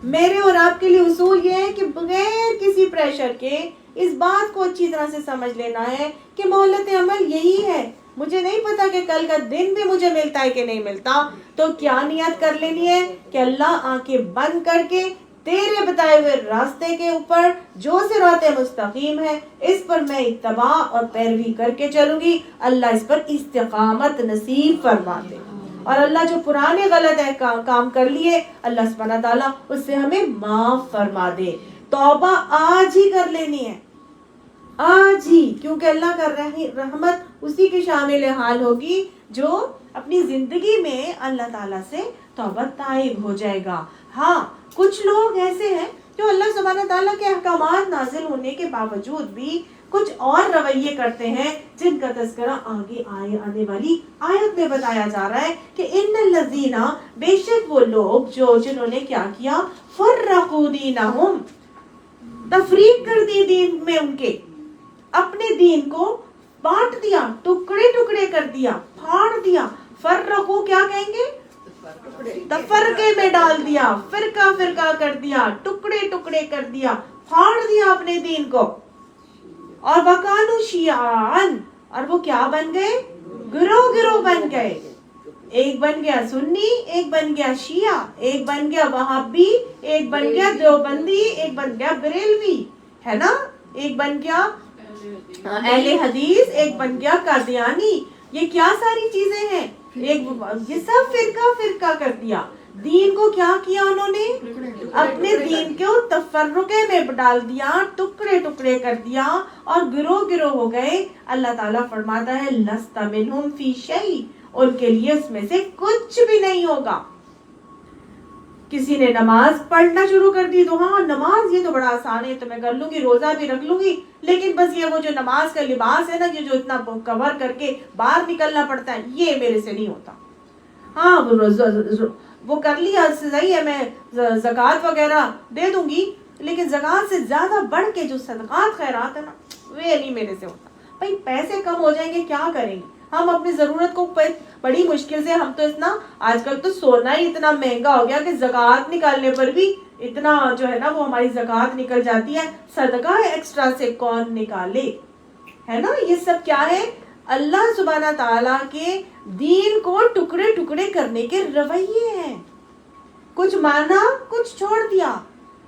میرے اور آپ کے لیے اصول یہ ہے کہ بغیر کسی پریشر کے اس بات کو اچھی طرح سے سمجھ لینا ہے کہ مہلت عمل یہی ہے۔ مجھے نہیں پتا کہ کل کا دن بھی مجھے ملتا ہے کہ نہیں ملتا، تو کیا نیت کر لینی ہے کہ اللہ آنکھیں بند کر کے تیرے بتائے ہوئے راستے کے اوپر جو صراط مستقیم ہے اس پر میں اتباع اور پیروی کر کے چلوں گی، اللہ اس پر استقامت نصیب فرما دے۔ اور اللہ جو پرانے غلط ہے کام کر لیے، اللہ سبحانہ تعالیٰ اس سے ہمیں معاف فرما دے۔ توبہ آج ہی کر لینی ہے، آج ہی، کیونکہ اللہ کا رحمت اسی کی شامل حال ہوگی جو اپنی زندگی میں اللہ تعالیٰ سے توبہ تائب ہو جائے گا۔ ہاں کچھ لوگ ایسے ہیں جو اللہ سبحانہ تعالیٰ کے احکامات نازل ہونے کے باوجود بھی کچھ اور رویے کرتے ہیں، جن کا تذکرہ آگے آنے والی آیت میں بتایا جا رہا ہے کہ ان الذین، بے شک وہ لوگ جنہوں نے کیا کیا، فرقوا دینہم، تفریق کر دی دین میں، ان کے اپنے دین کو بانٹ دیا، ٹکڑے ٹکڑے کر دیا، پھاڑ دیا۔ فرقو کیا کہیں گے؟ تفرقے میں ڈال دیا، فرقہ فرقہ کر دیا، ٹکڑے ٹکڑے کر دیا، پھاڑ دیا اپنے دین کو۔ اور وَكَانُوا شِيَعًا، اور وہ کیا بن گئے؟ گروہ گروہ بن گئے۔ ایک بن گیا سنی، ایک بن گیا شیعہ، ایک بن گیا وہابی، ایک بن گیا دیوبندی، ایک بن گیا بریلوی، ہے نا، ایک بن گیا اہل حدیث، ایک بن گیا قادیانی۔ یہ کیا ساری چیزیں ہیں؟ یہ سب فرقہ فرقہ کر دیا۔ دین کو کیا کیا انہوں نے؟ اپنے دین کو تفرقے میں ڈال دیا، ٹکڑے ٹکڑے کر دیا اور گروہ گروہ ہو گئے۔ اللہ تعالیٰ فرماتا ہے لست منہم فی شیء، ان کے لیے اس میں سے کچھ بھی نہیں ہوگا. کسی نے نماز پڑھنا شروع کر دی تو ہاں نماز یہ تو بڑا آسان ہے، تو میں کر لوں گی، روزہ بھی رکھ لوں گی، لیکن بس یہ وہ جو نماز کا لباس ہے نا، یہ جو اتنا کور کر کے باہر نکلنا پڑتا ہے، یہ میرے سے نہیں ہوتا. ہاں وہ کر لیا صحیح ہے، میں زکوٰۃ وغیرہ دے دوں گی، لیکن زکوٰۃ سے زیادہ بڑھ کے جو صدقات خیرات ہے نا، وہ نہیں میرے سے ہوتا. بھائی پیسے کم ہو جائیں گے کیا کریں گے ہم اپنی ضرورت کو بڑی مشکل سے، ہم تو اتنا آج کل تو سونا ہی اتنا مہنگا ہو گیا کہ زکوٰۃ نکالنے پر بھی اتنا جو ہے نا وہ ہماری زکوٰۃ نکل جاتی ہے. صدقہ ایکسٹرا سے کون نکالے، ہے نا. یہ سب کیا ہے؟ اللہ سبحانہ تعالیٰ کے دین کو ٹکڑے ٹکڑے کرنے کے رویے ہیں. کچھ مانا کچھ چھوڑ دیا،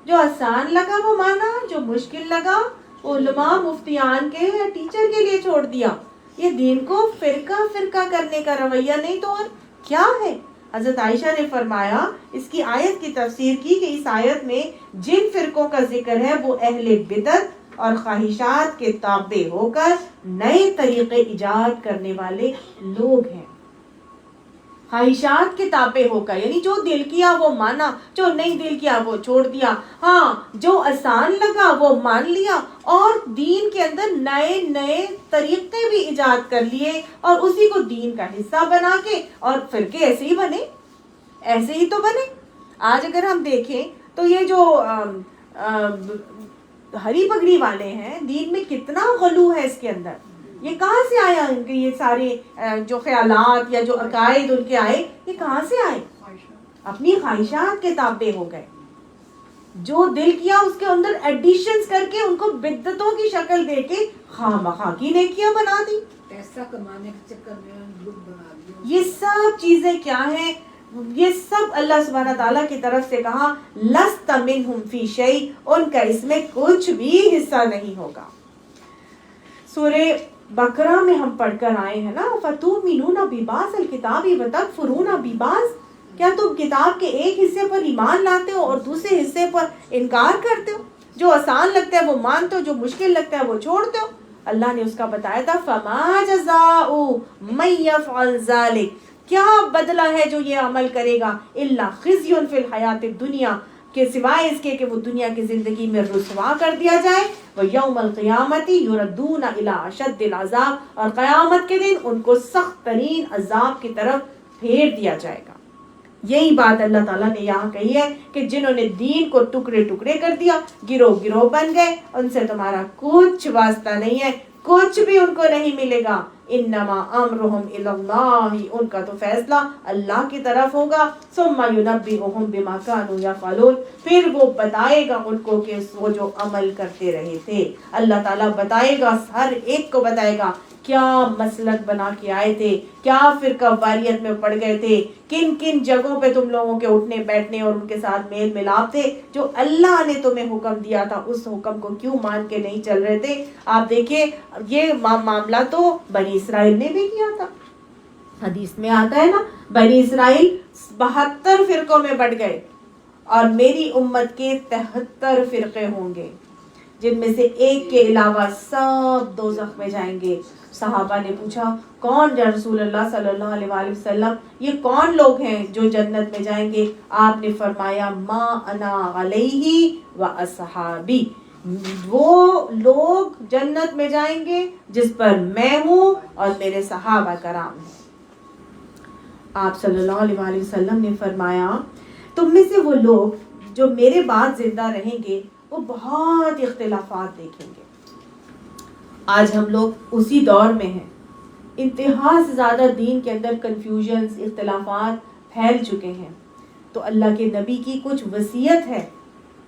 جو آسان لگا وہ مانا، جو مشکل لگا علماء مفتیان کے ٹیچر کے لیے چھوڑ دیا. یہ دین کو فرقہ فرقہ کرنے کا رویہ نہیں تو اور کیا ہے. حضرت عائشہ نے فرمایا، اس کی آیت کی تفسیر کی کہ اس آیت میں جن فرقوں کا ذکر ہے وہ اہل بدعت اور خواہشات کے تابع ہو کر نئے طریقے ایجاد کرنے والے لوگ ہیں. خواہشات کے تابع ہو کر، یعنی جو دل کیا وہ مانا، جو نہیں دل کیا وہ چھوڑ دیا. ہاں جو آسان لگا وہ مان لیا، اور دین کے اندر نئے نئے طریقے بھی ایجاد کر لیے، اور اسی کو دین کا حصہ بنا کے، اور فرقے ایسے ہی بنے، ایسے ہی تو بنے. آج اگر ہم دیکھیں تو یہ جو ہری پگڑی والے ہیں، دین میں کتنا غلو ہے اس کے اندر. یہ کہاں سے آیا ان کے یہ سارے جو خیالات یا جو عقائد ان کے آئے، یہ کہاں سے آئے؟ اپنی خواہشات کے تابع ہو گئے. جو دل کیا اس کے اندر ایڈیشنز کر کے ان کو بدعتوں کی شکل دے کے خواہ مخواہ کی نیکیاں بنا دی. پیسہ کمانے کے چکر میں گروپ بنا دیا. یہ سب چیزیں کیا ہیں؟ یہ سب اللہ سبحانہ تعالیٰ کی طرف سے کہا لست منہم فی شیء، ان کا اس میں کچھ بھی حصہ نہیں ہوگا. سورہ بقرہ میں ہم پڑھ کر آئے ہیں نا، فَتُؤْمِنُونَ بِبَعْضِ الْكِتَابِ وَتَكْفُرُونَ بِبَعْضٍ. کیا تم کتاب کے ایک حصے پر ایمان لاتے ہو اور دوسرے حصے پر انکار کرتے ہو؟ جو آسان لگتا ہے وہ مانتے ہو، جو مشکل لگتا ہے وہ چھوڑتے ہو. اللہ نے اس کا بتایا تھا فَمَا جَزَاءُ مَن يَفْعَلْ ذَلِكَ، کیا بدلہ ہے جو یہ عمل کرے گا، إِلَّا خِزْيٌ فِي الْحَيَاةِ الدُّنْيَا، کہ سوائے اس کے کہ وہ دنیا کی زندگی میں رسوا کر دیا جائے. وَيَوْمَ الْقِيَامَةِ يُرَدُّونَ إِلَىٰ أَشَدِّ الْعَذَابِ، اور قیامت کے دن ان کو سخت ترین عذاب کی طرف پھیر دیا جائے گا. یہی بات اللہ تعالیٰ نے یہاں کہی ہے کہ جنہوں نے دین کو ٹکڑے ٹکڑے کر دیا، گروہ گروہ بن گئے، ان سے تمہارا کچھ واسطہ نہیں ہے، کچھ بھی ان کو نہیں ملے گا. انما امرهم الی اللہ، ان کا تو فیصلہ اللہ کی طرف ہوگا. ثم ینبئهم بما كانوا یفعلون، پھر وہ بتائے گا ان کو کہ وہ جو عمل کرتے رہے تھے. اللہ تعالیٰ بتائے گا، ہر ایک کو بتائے گا کیا مسلک بنا کے آئے تھے، کیا فرقہ واریت میں پڑ گئے تھے، کن کن جگہوں پہ تم لوگوں کے اٹھنے بیٹھنے اور ان کے ساتھ میل ملاپ تھے. جو اللہ نے تمہیں حکم دیا تھا اس حکم کو کیوں مان کے نہیں چل رہے تھے. آپ دیکھیں یہ معاملہ تو بنی اسرائیل نے بھی کیا تھا. حدیث میں آتا ہے نا، بنی اسرائیل 72 فرقوں میں بٹ گئے، اور میری امت کے 73 فرقے ہوں گے، جن میں سے ایک کے علاوہ سب دوزخ میں جائیں گے. صحابہ نے پوچھا کون یا رسول اللہ صلی اللہ علیہ وآلہ وسلم، یہ کون لوگ ہیں جو جنت میں جائیں گے؟ آپ نے فرمایا ما انا علیہ و اصحابی، وہ لوگ جنت میں جائیں گے جس پر میں ہوں اور میرے صحابہ کرام ہیں. آپ صلی اللہ علیہ وآلہ وسلم نے فرمایا تم میں سے وہ لوگ جو میرے بعد زندہ رہیں گے وہ بہت اختلافات دیکھیں گے. آج ہم لوگ اسی دور میں ہیں، انتہا سے زیادہ دین کے اندر کنفیوژنز، اختلافات پھیل چکے ہیں. تو اللہ کے نبی کی کچھ وصیت ہے.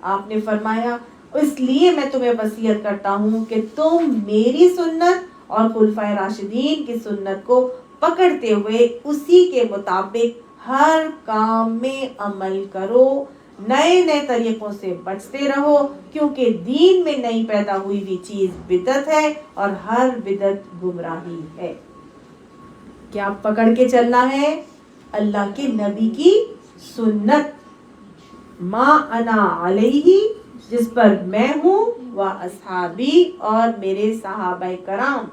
آپ نے فرمایا اس لیے میں تمہیں وصیت کرتا ہوں کہ تم میری سنت اور خلفائے راشدین کی سنت کو پکڑتے ہوئے اسی کے مطابق ہر کام میں عمل کرو، نئے نئے طریقوں سے بچتے رہو، کیونکہ دین میں نئی پیدا ہوئی ہوئی چیز بدعت ہے اور ہر بدعت گمراہی ہے. کیا پکڑ کے چلنا ہے؟ اللہ کے نبی کی سنت، ما انا علیہ، جس پر میں ہوں، و اصحابی، اور میرے صحابہ کرام.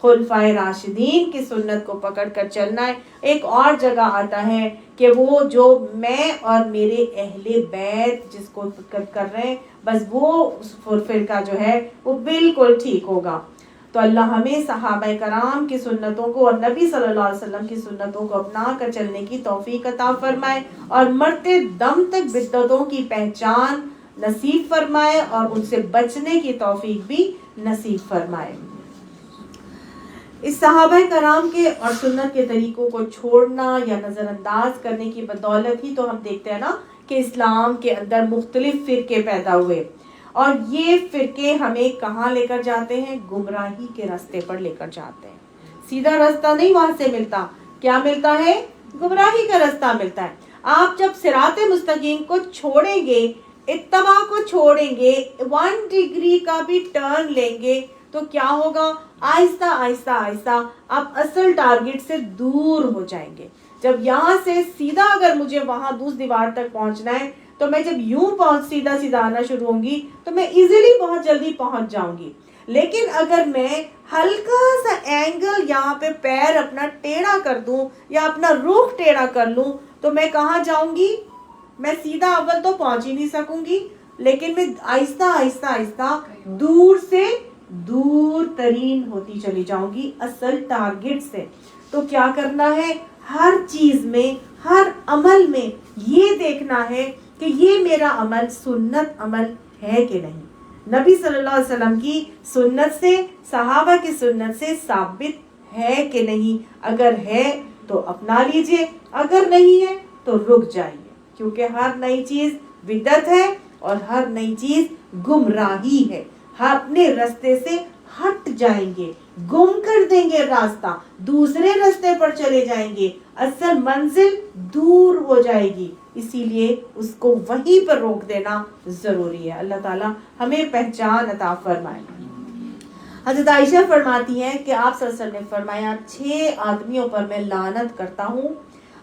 خلفائے راشدین کی سنت کو پکڑ کر چلنا ہے. ایک اور جگہ آتا ہے کہ وہ جو میں اور میرے اہل بیت جس کو کر رہے ہیں بس وہ فرقہ جو ہے وہ بالکل ٹھیک ہوگا. تو اللہ ہمیں صحابہ کرام کی سنتوں کو اور نبی صلی اللہ علیہ وسلم کی سنتوں کو اپنا کر چلنے کی توفیق عطا فرمائے اور مرتے دم تک بدعتوں کی پہچان نصیب فرمائے اور ان سے بچنے کی توفیق بھی نصیب فرمائے. اس صحابہ کرام کے اور سنت کے طریقوں کو چھوڑنا یا نظر انداز کرنے کی بدولت ہی تو ہم دیکھتے ہیں نا کہ اسلام کے اندر مختلف فرقے پیدا ہوئے اور یہ فرقے ہمیں کہاں لے کر جاتے ہیں؟ گمراہی کے راستے پر لے کر جاتے ہیں. سیدھا راستہ نہیں وہاں سے ملتا. کیا ملتا ہے؟ گمراہی کا راستہ ملتا ہے. آپ جب صراط مستقیم کو چھوڑیں گے، اتباع کو چھوڑیں گے، 1 ڈگری کا بھی ٹرن لیں گے تو کیا ہوگا؟ آہستہ آہستہ آہستہ آپ اصل ٹارگٹ سے دور ہو جائیں گے. جب یہاں سے سیدھا اگر مجھے وہاں دوسری دیوار تک پہنچنا ہے تو میں جب یوں سیدھا آنا شروع ہوں گی تو میں ایزیلی بہت جلدی پہنچ جاؤں گی. لیکن اگر میں ہلکا سا اینگل یہاں پہ پیر اپنا ٹیڑھا کر دوں یا اپنا رخ ٹیڑھا کر لوں تو میں کہاں جاؤں گی؟ میں سیدھا اول تو پہنچ ہی نہیں سکوں گی، لیکن میں آہستہ آہستہ آہستہ دور سے دور ترین ہوتی چلی جاؤں گی اصل ٹارگٹ سے. تو کیا کرنا ہے؟ ہر چیز میں، ہر عمل میں یہ دیکھنا ہے کہ یہ میرا عمل سنت عمل ہے کہ نہیں، نبی صلی اللہ علیہ وسلم کی سنت سے، صحابہ کی سنت سے ثابت ہے کہ نہیں. اگر ہے تو اپنا لیجئے، اگر نہیں ہے تو رک جائیے، کیونکہ ہر نئی چیز بدعت ہے اور ہر نئی چیز گمراہی ہے. اپنے راستے سے ہٹ جائیں گے، گم کر دیں گے راستہ، دوسرے راستے پر چلے جائیں گے، اصل منزل دور ہو جائے گی. اسی لیے اس کو وہیں پر روک دینا ضروری ہے. اللہ تعالیٰ ہمیں پہچان عطا فرمائے. حضرت عائشہ فرماتی ہیں کہ آپ صلی اللہ علیہ وسلم نے فرمایا 6 آدمیوں پر میں لعنت کرتا ہوں،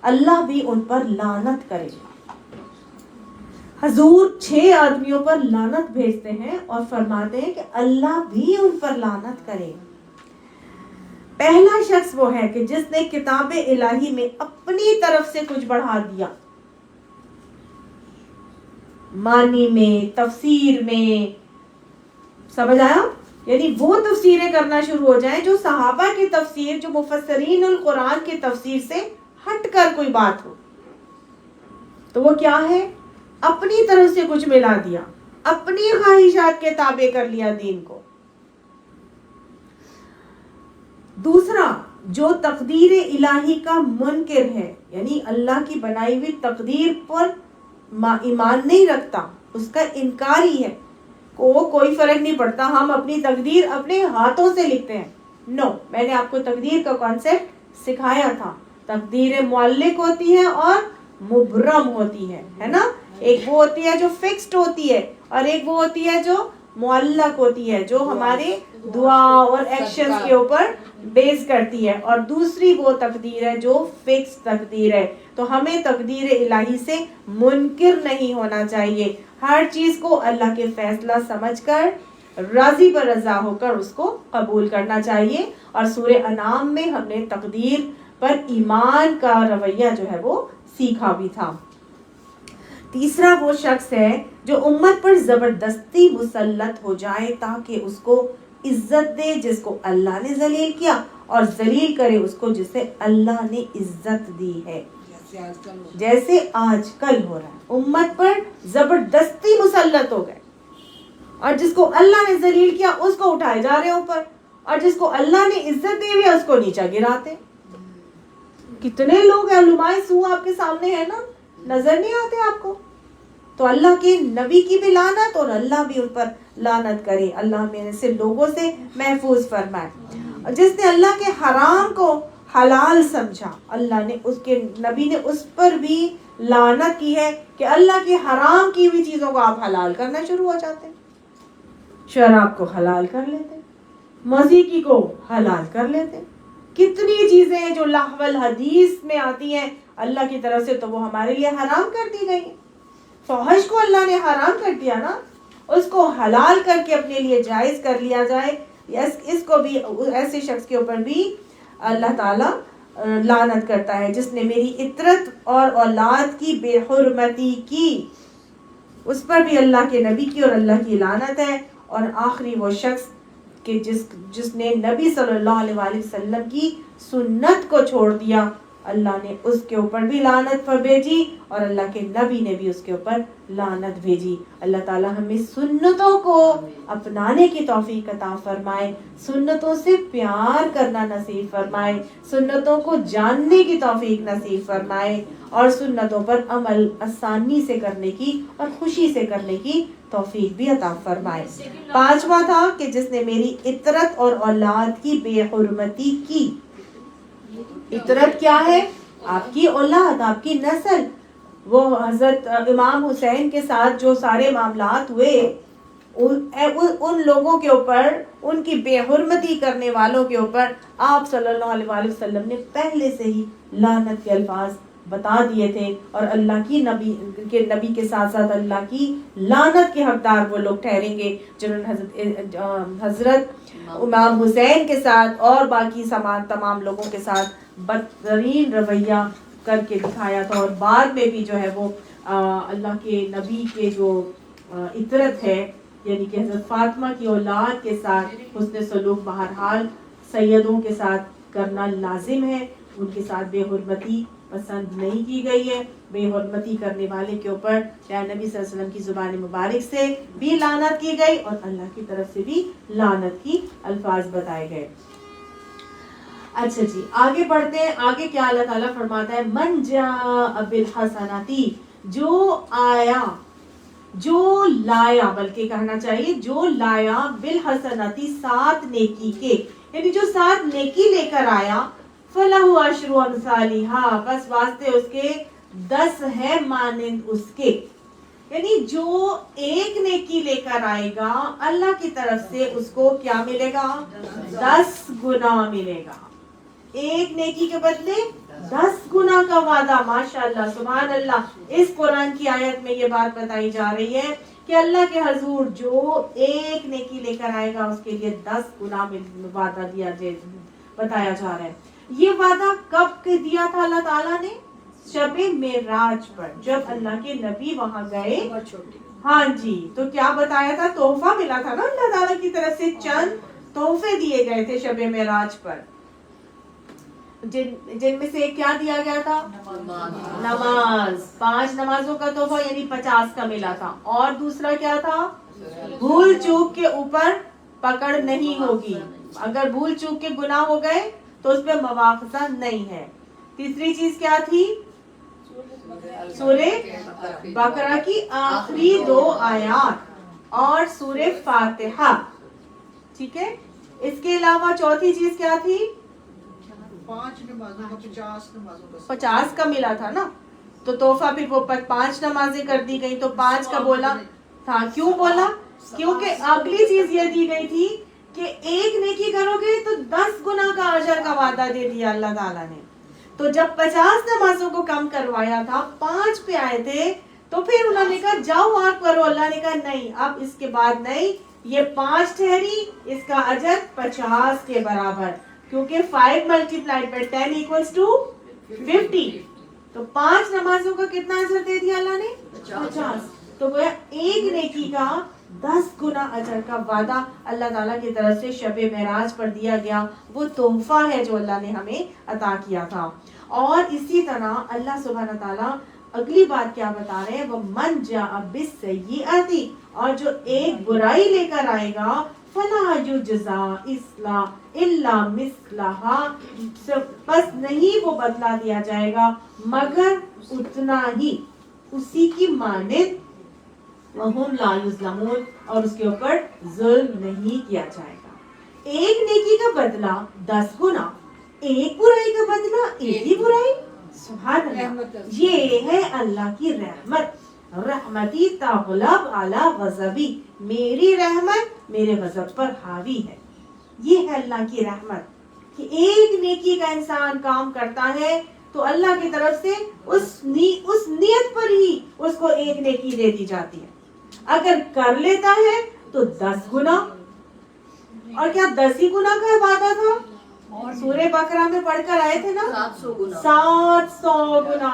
اللہ بھی ان پر لعنت کرے. حضور 6 آدمیوں پر لعنت بھیجتے ہیں اور فرماتے ہیں کہ اللہ بھی ان پر لعنت کرے. پہلا شخص وہ ہے کہ جس نے کتاب الہی میں اپنی طرف سے کچھ بڑھا دیا، معنی میں، تفسیر میں، سمجھ آیا؟ یعنی وہ تفسیریں کرنا شروع ہو جائیں جو صحابہ کی تفسیر، جو مفسرین القرآن کی تفسیر سے ہٹ کر کوئی بات ہو. تو وہ کیا ہے؟ اپنی طرف سے کچھ ملا دیا، اپنی خواہشات کے تابع کر لیا دین کو. دوسرا، جو تقدیر الہی کا منکر ہے، یعنی اللہ کی بنائی ہوئی تقدیر پر ایمان نہیں رکھتا، اس کا انکاری ہے، کوئی فرق نہیں پڑتا، ہم اپنی تقدیر اپنے ہاتھوں سے لکھتے ہیں. نو، میں نے آپ کو تقدیر کا کانسیپٹ سکھایا تھا. تقدیر معلق ہوتی ہے اور مبرم ہوتی ہے نا. ایک وہ ہوتی ہے جو فکسڈ ہوتی ہے اور ایک وہ ہوتی ہے جو معلق ہوتی ہے، جو ہمارے دعا اور ایکشن کے اوپر بیس کرتی ہے، اور دوسری وہ تقدیر ہے جو فکس تقدیر ہے. تو ہمیں تقدیر الہی سے منکر نہیں ہونا چاہیے، ہر چیز کو اللہ کے فیصلہ سمجھ کر راضی پر رضا ہو کر اس کو قبول کرنا چاہیے. اور سورہ انعام میں ہم نے تقدیر پر ایمان کا رویہ جو ہے وہ سیکھا بھی تھا. تیسرا وہ شخص ہے جو امت پر زبردستی مسلط ہو جائے تاکہ اس کو عزت دے جس کو اللہ نے ذلیل کیا، اور ذلیل کرے اس کو جسے اللہ نے عزت دی ہے، جیسے آج کل ہو رہا ہے. امت پر زبردستی مسلط ہو گئے اور جس کو اللہ نے ذلیل کیا اس کو اٹھائے جا رہے اوپر، اور جس کو اللہ نے عزت دی ہوئی اس کو نیچا گراتے. کتنے لوگ علماء سو آپ کے سامنے ہیں نا، نظر نہیں آتے آپ کو؟ تو اللہ کے نبی کی بھی لعنت اور اللہ بھی ان پر لعنت کرے. اللہ میرے سے لوگوں سے محفوظ فرمائے. جس نے اللہ کے حرام کو حلال سمجھا، اللہ نے اس کے نبی نے اس پر بھی لعنت کی ہے کہ اللہ کی حرام کی ہوئی چیزوں کو آپ حلال کرنا شروع ہو جاتے ہیں. شراب کو حلال کر لیتے، موسیقی کو حلال کر لیتے. کتنی چیزیں ہیں جو لہو الحدیث میں آتی ہیں اللہ کی طرف سے تو وہ ہمارے لیے حرام کر دی گئی. فحش کو اللہ نے حرام کر دیا نا، اس کو حلال کر کے اپنے لیے جائز کر لیا جائے. اس کو بھی, ایسے شخص کے اوپر بھی اللہ تعالیٰ لعنت کرتا ہے جس نے میری عطرت اور اولاد کی بے حرمتی کی, اس پر بھی اللہ کے نبی کی اور اللہ کی لعنت ہے. اور آخری وہ شخص کہ جس نے نبی صلی اللہ علیہ وآلہ وسلم کی سنت کو چھوڑ دیا, اللہ نے اس کے اوپر بھی لعنت پر بھیجی اور اللہ کے نبی نے بھی اس کے اوپر لعنت بھیجی. اللہ تعالیٰ ہمیں سنتوں کو اپنانے کی توفیق عطا فرمائے, سنتوں سے پیار کرنا نصیب فرمائے, سنتوں کو جاننے کی توفیق نصیب فرمائے اور سنتوں پر عمل آسانی سے کرنے کی اور خوشی سے کرنے کی توفیق بھی عطا فرمائے. پانچواں تھا کہ جس نے میری عطرت اور اولاد کی بے حرمتی کی. عطرت کیا ہے؟ آپ کی اولاد, آپ کی نسل. وہ حضرت امام حسین کے ساتھ جو سارے معاملات ہوئے, ان لوگوں کے اوپر, ان کی بے حرمتی کرنے والوں کے اوپر آپ صلی اللہ علیہ وآلہ وسلم نے پہلے سے ہی لعنت کے الفاظ بتا دیے تھے, اور اللہ کی نبی کے ساتھ ساتھ اللہ کی لعنت کے حقدار وہ لوگ ٹھہریں گے جنہوں نے حضرت امام حسین کے ساتھ اور باقی تمام لوگوں کے ساتھ بدترین رویہ کر کے دکھایا تھا. اور بعد میں بھی جو ہے وہ اللہ کے نبی کے جو عطرت ہے, یعنی کہ حضرت فاطمہ کی اولاد کے ساتھ حسن سلوک بہرحال سیدوں کے ساتھ کرنا لازم ہے. ان کے ساتھ بے حرمتی پسند نہیں کی گئی ہے. بے حرمتی کرنے والے کے اوپر پیارے نبی صلی اللہ علیہ وسلم کی زبان مبارک سے بھی لعنت کی گئی اور اللہ کی طرف سے بھی لعنت کی الفاظ بتائے گئے. اچھا جی, آگے بڑھتے ہیں. آگے کیا اللہ تعالیٰ فرماتا ہے, من جاء بالحسناتی, جو آیا, جو لایا, بلکہ کہنا چاہیے جو لایا, بالحسناتی, ساتھ نیکی کے, یعنی جو ساتھ نیکی لے کر آیا, فَلَهُ عَشْرُ أَمْثَالِهَا, بس واسطے اس کے 10 ہے مانند اس کے. یعنی جو ایک نیکی لے کر آئے گا اللہ کی طرف سے اس کو کیا ملے گا؟ 10 گنا ملے گا. ایک نیکی کے بدلے 10 گنا کا وعدہ. ماشاءاللہ, سبحان اللہ. اس قرآن کی آیت میں یہ بات بتائی جا رہی ہے کہ اللہ کے حضور جو ایک نیکی لے کر آئے گا اس کے لیے 10 گنا وعدہ بتایا جا رہا ہے. یہ وعدہ کب دیا تھا اللہ تعالیٰ نے؟ شب معراج پر, جب اللہ کے نبی وہاں گئے. ہاں جی, تو کیا بتایا تھا؟ تحفہ ملا تھا نا اللہ تعالیٰ کی طرف سے, چند تحفے دیے گئے تھے شب معراج پر, جن میں سے کیا دیا گیا تھا؟ نماز. 5 نمازوں کا تحفہ یعنی 50 کا ملا تھا. اور دوسرا کیا تھا؟ بھول چوک کے اوپر پکڑ نہیں ہوگی. اگر بھول چوک کے گناہ ہو گئے تو اس پہ مواخذہ نہیں ہے. تیسری چیز کیا تھی؟ سورہ بقرہ کی آخری 2 آیات اور سورہ فاتحہ. ٹھیک ہے. اس کے علاوہ چوتھی چیز کیا تھی؟ 5 نمازوں کا 50 نمازوں کا 50 کا ملا تھا نا, تو تحفہ پھر وہ 5 نمازیں کر دی گئی, تو 5 کا بولا تھا. کیوں بولا؟ کیونکہ اگلی چیز یہ دی گئی تھی کہ ایک نیکی کرو گے تو 10 گنا کا اجر کا وعدہ دے دیا اللہ تعالیٰ نے. تو جب 50 نمازوں کو کم کروایا تھا, 5 پہ آئے تھے, تو پھر انہوں نے کہا جاؤ اور کرو. اللہ نے کہا نہیں, اب اس کے بعد نہیں, یہ 5 ٹھہری, اس کا اجر 50 کے برابر, کیونکہ 5 ملٹیپلائڈ بائی 10 ایکولز ٹو 50. تو 5 نمازوں کا کتنا اجر دے دیا اللہ نے؟ 50. تو وہ ایک نیکی کا 10 گنا اجر کا وعدہ اللہ تعالیٰ کی طرف سے شب معراج پر دیا گیا. وہ تحفہ ہے جو اللہ نے ہمیں عطا کیا تھا. اور اسی طرح اللہ سبحانہ تعالیٰ اگلی بات کیا بتا رہے ہیں, وہ من جاء بالسیئۃ, اور جو ایک برائی لے کر آئے گا, فلا یجزا الا مثلها, بس نہیں وہ بدلہ دیا جائے گا مگر اتنا ہی, اسی کی مانند. وَهُمْ لَا يُظْلَمُونَ, اور اس کے اوپر ظلم نہیں کیا جائے گا. ایک نیکی کا بدلہ 10 گنا, ایک برائی کا بدلہ ایک ہی برائی. سبحان اللہ, یہ ہے اللہ کی رحمت. رحمتی تغلب علی غضبی, میری رحمت میرے غضب پر حاوی ہے. یہ ہے اللہ کی رحمت کہ ایک نیکی کا انسان کام کرتا ہے تو اللہ کی طرف سے اس نیت پر ہی اس کو ایک نیکی دے دی جاتی ہے. اگر کر لیتا ہے تو 10 گنا, اور کیا 10 ہی گنا کا وعدہ تھا؟ سورہ بقرہ میں پڑھ کر آئے تھے نا 700 گنا 700 گنا.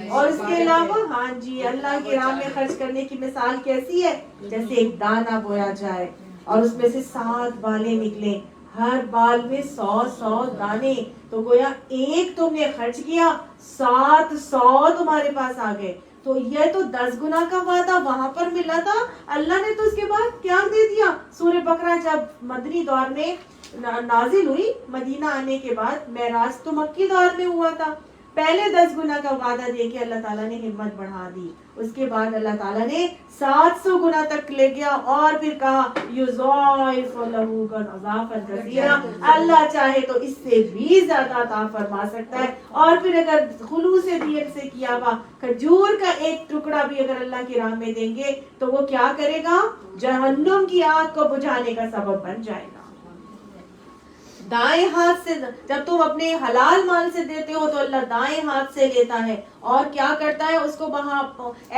اور اس کے علاوہ ہاں جی اللہ کی راہ میں خرچ کرنے کی مثال کیسی ہے؟ جیسے ایک دانہ بویا جائے اور اس میں سے 7 بالیں نکلے, ہر بال میں 100 دانے, تو گویا ایک تم نے خرچ کیا 700 تمہارے پاس آ گئے. تو یہ تو 10 گنا کا وعدہ وہاں پر ملا تھا. اللہ نے تو اس کے بعد کیا دے دیا؟ سورہ بقرہ جب مدنی دور میں نازل ہوئی, مدینہ آنے کے بعد, معراج تو مکی دور میں ہوا تھا, پہلے 10 گنا کا وعدہ دے کے اللہ تعالیٰ نے ہمت بڑھا دی. اس کے بعد اللہ تعالیٰ نے 700 گنا تک لے گیا اور پھر کہا یضاعف لہ اضعافا کثیرا, اللہ چاہے تو اس سے بھی زیادہ عطا فرما سکتا ہے. اور پھر اگر خلوص نیت سے کیا ہوا کھجور کا ایک ٹکڑا بھی اگر اللہ کی راہ میں دیں گے تو وہ کیا کرے گا؟ جہنم کی آگ کو بجھانے کا سبب بن جائے گا. دائیں ہاتھ سے جب تم اپنے حلال مال سے دیتے ہو تو اللہ دائیں ہاتھ سے لیتا ہے اور کیا کرتا ہے؟ اس کو وہاں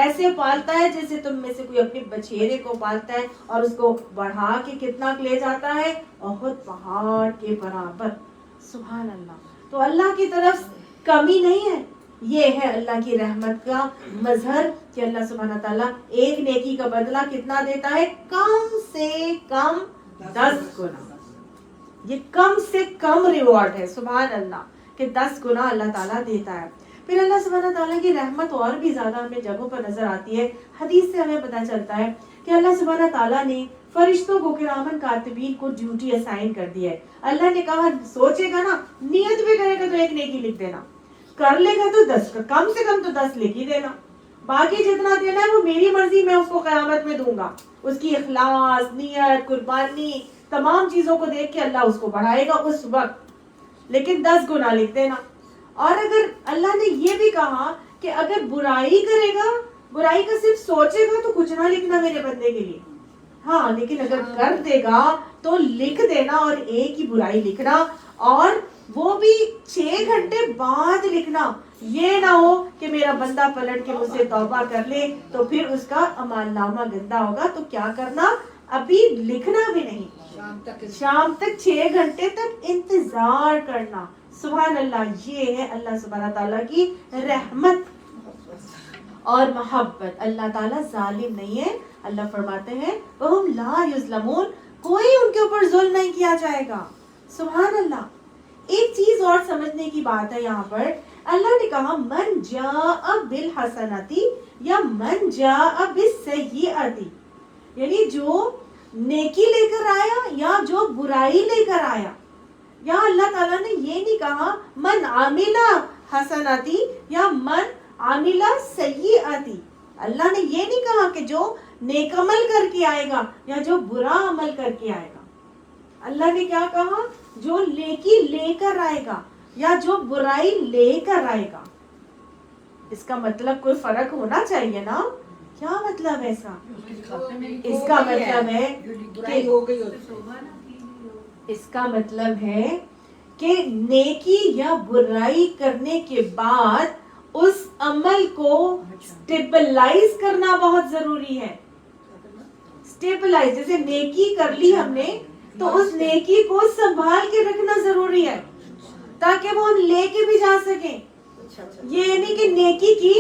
ایسے پالتا ہے جیسے تم میں سے کوئی اپنے بچھیرے کو پالتا ہے, اور اس کو بڑھا کے کتنا لے جاتا ہے؟ بہت پہاڑ کے برابر. سبحان اللہ. تو اللہ کی طرف کمی نہیں ہے. یہ ہے اللہ کی رحمت کا مظہر کہ اللہ سبحانہ تعالیٰ ایک نیکی کا بدلہ کتنا دیتا ہے؟ کم سے کم 10 گنا. یہ کم سے کم ریوارڈ ہے. سبحان اللہ کہ 10 گنا اللہ تعالیٰ دیتا ہے. پھر اللہ سبحانہ تعالیٰ کی رحمت اور بھی زیادہ ہمیں جگہوں پر نظر آتی ہے. حدیث سے ہمیں پتہ چلتا ہے کہ اللہ سبحانہ تعالیٰ نے فرشتوں کو کرامن کاتبین کو ڈیوٹی اسائن کر دی ہے. اللہ نے کہا سوچے گا نا, نیت بھی کرے گا تو ایک نیکی لکھ دینا, کر لے گا تو 10, کم سے کم تو 10 لکھ ہی دینا, باقی جتنا دینا ہے وہ میری مرضی, میں اس کو قیامت میں دوں گا. اس کی اخلاص, نیت, قربانی, تمام چیزوں کو دیکھ کے اللہ اس کو بڑھائے گا اس وقت, لیکن 10 گنا لکھ دینا. اور اگر اللہ نے یہ بھی کہا کہ اگر برائی کرے گا, برائی کا صرف سوچے گا تو کچھ نہ لکھنا میرے بندے کے لیے, ہاں لیکن اگر کر دے گا تو لکھ دینا, اور ایک ہی برائی لکھنا, اور وہ بھی 6 گھنٹے بعد لکھنا. یہ نہ ہو کہ میرا بندہ پلٹ کے مجھ سے توبہ کر لے تو پھر اس کا اعمال نامہ گندا ہوگا. تو کیا کرنا؟ ابھی لکھنا بھی نہیں, شام تک 6 گھنٹے تک انتظار کرنا. سبحان اللہ. یہ ہے اللہ سبحانہ تعالیٰ کی رحمت اور محبت. اللہ تعالیٰ ظالم نہیں ہے. اللہ فرماتے ہیں وَهُمْ لَا يُظْلَمُونَ, کوئی ان کے اوپر ظلم نہیں کیا جائے گا. سبحان اللہ. ایک چیز اور سمجھنے کی بات ہے یہاں پر. اللہ نے کہا من جاء بالحسنۃ یا من جاء بالسیئۃ, یعنی جو نیکی لے کر آیا یا جو برائی لے کر آیا. یہاں اللہ تعالیٰ نے یہ نہیں کہا من عامل حسنۃ یا من عامل سیئۃ. اللہ نے یہ نہیں کہا کہ جو نیک عمل کر کے آئے گا یا جو برا عمل کر کے آئے گا. اللہ نے کیا کہا؟ جو نیکی لے کر آئے گا یا جو برائی لے کر آئے گا. اس کا مطلب کوئی فرق ہونا چاہیے نا. کیا مطلب ہے ایسا؟ اس کا مطلب ہے برائی ہو گئی, اس کا مطلب ہے کہ نیکی یا برائی کرنے کے بعد اس عمل کو سٹیبلائز کرنا بہت ضروری ہے. سٹیبلائز, جیسے نیکی کر لی ہم نے تو اس نیکی کو سنبھال کے رکھنا ضروری ہے تاکہ وہ ہم لے کے بھی جا سکیں. یہ نہیں کہ نیکی کی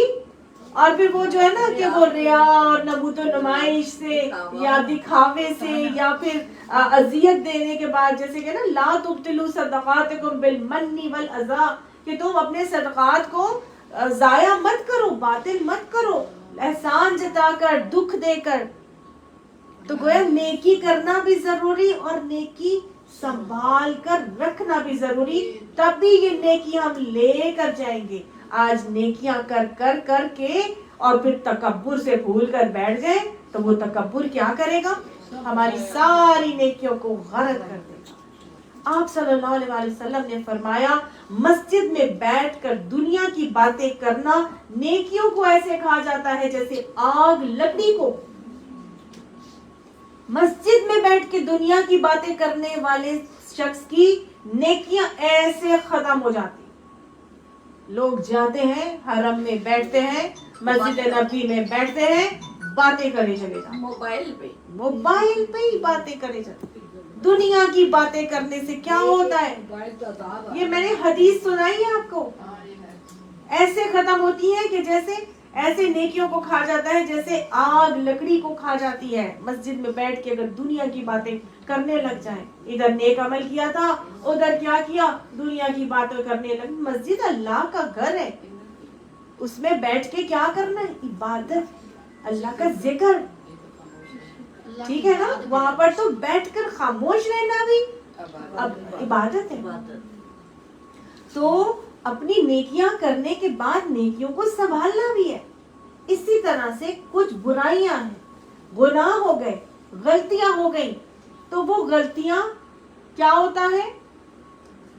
اور پھر وہ جو ہے نا کہ وہ ریا اور نبوت و نمائش سے یا دکھاوے سے یا پھر اذیت دینے کے بعد, جیسے کہ نا لا تبطلوا صدقاتکم بالمن والاذى, کہ تم اپنے صدقات کو ضائع مت کرو, باطل مت کرو, احسان جتا کر, دکھ دے کر. تو گویا نیکی کرنا بھی ضروری اور نیکی سنبھال کر رکھنا بھی ضروری, تب بھی یہ نیکی ہم لے کر جائیں گے. آج نیکیاں کر کر کر کے اور پھر تکبر سے بھول کر بیٹھ جائیں تو وہ تکبر کیا کرے گا؟ ہماری ساری نیکیوں کو غرق کر دے گا. آپ صلی اللہ علیہ وسلم نے فرمایا مسجد میں بیٹھ کر دنیا کی باتیں کرنا نیکیوں کو ایسے کھا جاتا ہے جیسے آگ لکڑی کو. مسجد میں بیٹھ کے دنیا کی باتیں کرنے والے شخص کی نیکیاں ایسے ختم ہو جاتی. لوگ جاتے ہیں حرم میں بیٹھتے ہیں, مسجد نبی میں بیٹھتے ہیں, باتیں کرے چلے جاتے, موبائل پہ ہی باتیں کرے جاتے, دنیا کی باتیں کرنے سے کیا ہوتا ہے؟ یہ میں نے حدیث سنائی ہے آپ کو، ایسے ختم ہوتی ہے کہ جیسے ایسے نیکیوں کو کھا جاتا ہے جیسے آگ لکڑی کو کھا جاتی ہے. مسجد میں بیٹھ کے اگر دنیا کی باتیں کرنے لگ جائیں، ادھر نیک عمل کیا تھا، ادھر کیا کیا، دنیا کی باتیں کرنے لگ. مسجد اللہ کا گھر ہے، اس میں بیٹھ کے کیا کرنا ہے؟ عبادت، اللہ کا ذکر، ٹھیک ہے نا. وہاں پر تو بیٹھ کر خاموش رہنا بھی اب عبادت ہے. تو اپنی نیکیاں کرنے کے بعد نیکیوں کو سنبھالنا بھی ہے. اسی طرح سے کچھ برائیاں ہیں، گناہ ہو گئے، غلطیاں ہو گئی، تو وہ غلطیاں کیا ہوتا ہے؟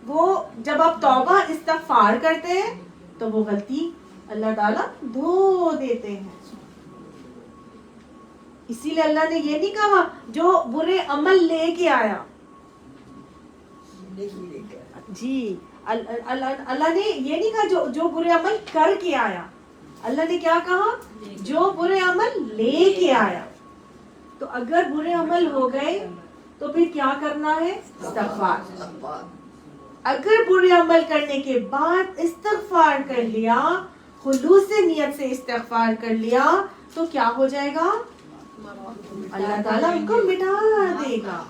وہ جب آپ توبہ استغفار کرتے ہیں تو وہ غلطی اللہ تعالیٰ دھو دیتے ہیں. اسی لیے اللہ نے یہ نہیں کہا جو برے عمل لے کے آیا، جی اللہ نے یہ نہیں کہا جو برے عمل کر کے آیا. اللہ نے کیا کہا؟ جو برے عمل لے کے آیا. تو اگر برے عمل ہو گئے تو پھر کیا کرنا ہے؟ استغفار. اگر برے عمل کرنے کے بعد استغفار کر لیا، خلوص نیت سے استغفار کر لیا، تو کیا ہو جائے گا؟ اللہ تعالیٰ ان کو مٹا دے گا.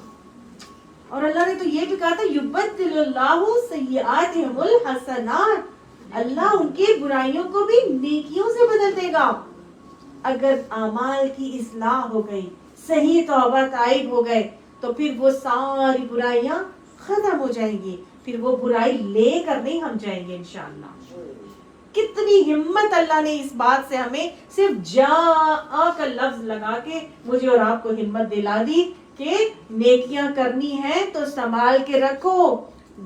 اور اللہ نے تو یہ بھی کہا تھا یبدل اللہ سیئاتہم الحسنات، اللہ ان کی برائیوں کو بھی نیکیوں سے بدل دے گا. اگر اعمال کی اصلاح ہو گئی، صحیح توبہ طائب ہو گئے، تو پھر وہ ساری برائیاں ختم ہو جائیں گی. پھر وہ برائی لے کر نہیں ہم جائیں گے انشاءاللہ. کتنی ہمت اللہ نے اس بات سے ہمیں صرف جاء کا لفظ لگا کے مجھے اور آپ کو ہمت دلا دی کہ نیکیاں کرنی ہے تو سنبھال کے رکھو،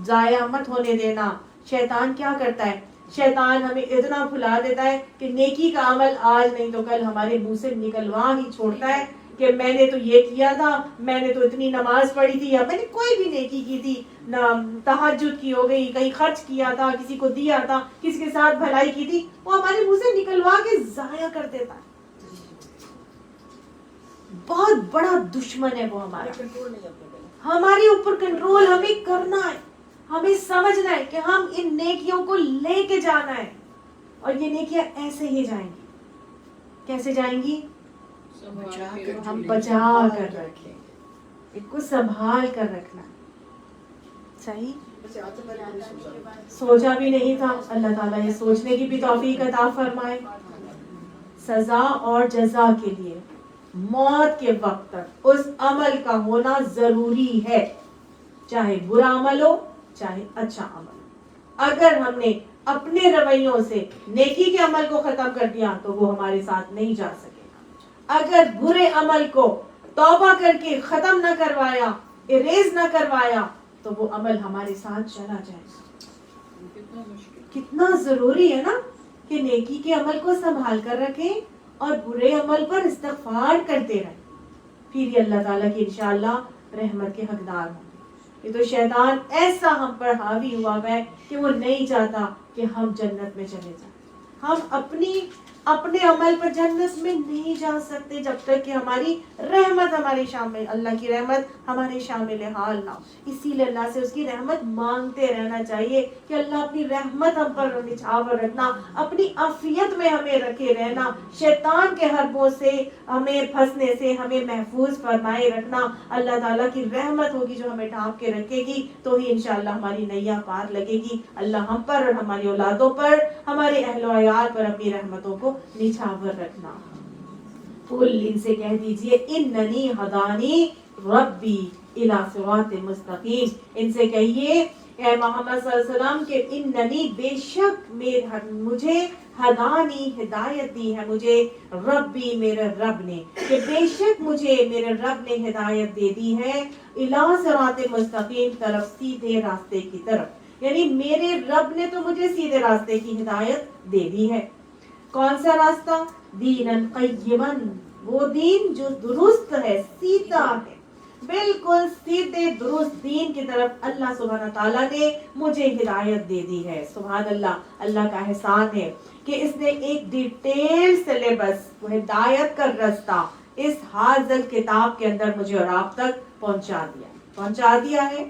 ضائع مت ہونے دینا. شیطان کیا کرتا ہے؟ شیطان ہمیں اتنا بھلا دیتا ہے کہ نیکی کا عمل آج نہیں تو کل ہمارے منہ سے نکلوا ہی چھوڑتا ہے کہ میں نے تو یہ کیا تھا، میں نے تو اتنی نماز پڑھی تھی، یا میں نے کوئی بھی نیکی کی تھی، تہجد کی ہو گئی، کہیں خرچ کیا تھا، کسی کو دیا تھا، کسی کے ساتھ بھلائی کی تھی، وہ ہمارے منہ سے نکلوا کے ضائع کر دیتا ہے. بہت بڑا دشمن ہے وہ ہمارا. ہمارے اوپر کنٹرول ہمیں کرنا ہے، ہمیں سمجھنا ہے کہ ہم ان نیکیوں کو لے کے جانا ہے، اور یہ نیکیاں ایسے ہی جائیں گی. کیسے جائیں گی؟ ہم بچا کر رکھیں، ان کو سنبھال کر رکھنا. صحیح سوچا بھی نہیں تھا، اللہ تعالیٰ یہ سوچنے کی بھی توفیق عطا فرمائے. سزا اور جزا کے لیے موت کے وقت تک اس عمل کا ہونا ضروری ہے، چاہے برا عمل ہو چاہے اچھا عمل. اگر ہم نے اپنے رویوں سے نیکی کے عمل کو ختم کر دیا تو وہ ہمارے ساتھ نہیں جا سکے گا. اگر برے عمل کو توبہ کر کے ختم نہ کروایا، اریز نہ کروایا، تو وہ عمل ہمارے ساتھ چلا جائے گا. کتنا ضروری ہے نا کہ نیکی کے عمل کو سنبھال کر رکھیں اور برے عمل پر استغفار کرتے رہیں. پھر یہ اللہ تعالیٰ کی انشاءاللہ رحمت کے حقدار ہوں. یہ تو شیطان ایسا ہم پر حاوی ہوا ہے کہ وہ نہیں چاہتا کہ ہم جنت میں چلے جائیں. ہم اپنے عمل پر جنت میں نہیں جا سکتے جب تک کہ ہماری رحمت ہمارے شامل، اللہ کی رحمت ہمارے شامل حال نہ ہو. اسی لیے اللہ سے اس کی رحمت مانگتے رہنا چاہیے کہ اللہ اپنی رحمت ہم پر نچھاور رکھنا، اپنی عافیت میں ہمیں رکھے رہنا، شیطان کے حربوں سے ہمیں پھنسنے سے ہمیں محفوظ فرمائے رکھنا. اللہ تعالیٰ کی رحمت ہوگی جو ہمیں ڈھانپ کے رکھے گی، تو ہی انشاءاللہ ہماری نیا پار لگے گی. اللہ ہم پر اور ہماری اولادوں پر، ہمارے اہل و عیال پر اپنی رحمتوں کو نچھاور رکھنا. قل ان سے کہہ دیجئے اننی ہدانی ربی الی صراط مستقیم. ان سے کہیے اے محمد صلی اللہ علیہ وسلم کہ اننی بے شک مجھے ہدانی ہدایت دی ہے مجھے، ربی میرے رب نے، کہ بے شک مجھے میرے رب نے ہدایت دے دی ہے الی صراط مستقیم، طرف سیدھے راستے کی طرف. یعنی میرے رب نے تو مجھے سیدھے راستے کی ہدایت دے دی ہے. کون سا راستہ؟ دیناً قیماً، وہ دین جو درست ہے، سیدھا ہے، بالکل سیدھے درست دین کی طرف اللہ سبحانہ تعالیٰ نے مجھے ہدایت دے دی ہے. سبحان اللہ، اللہ کا احسان ہے کہ اس نے ایک ڈیٹیل سلیبس، وہ ہدایت کا راستہ اس حاضر کتاب کے اندر مجھے اور آپ تک پہنچا دیا. پہنچا دیا ہے.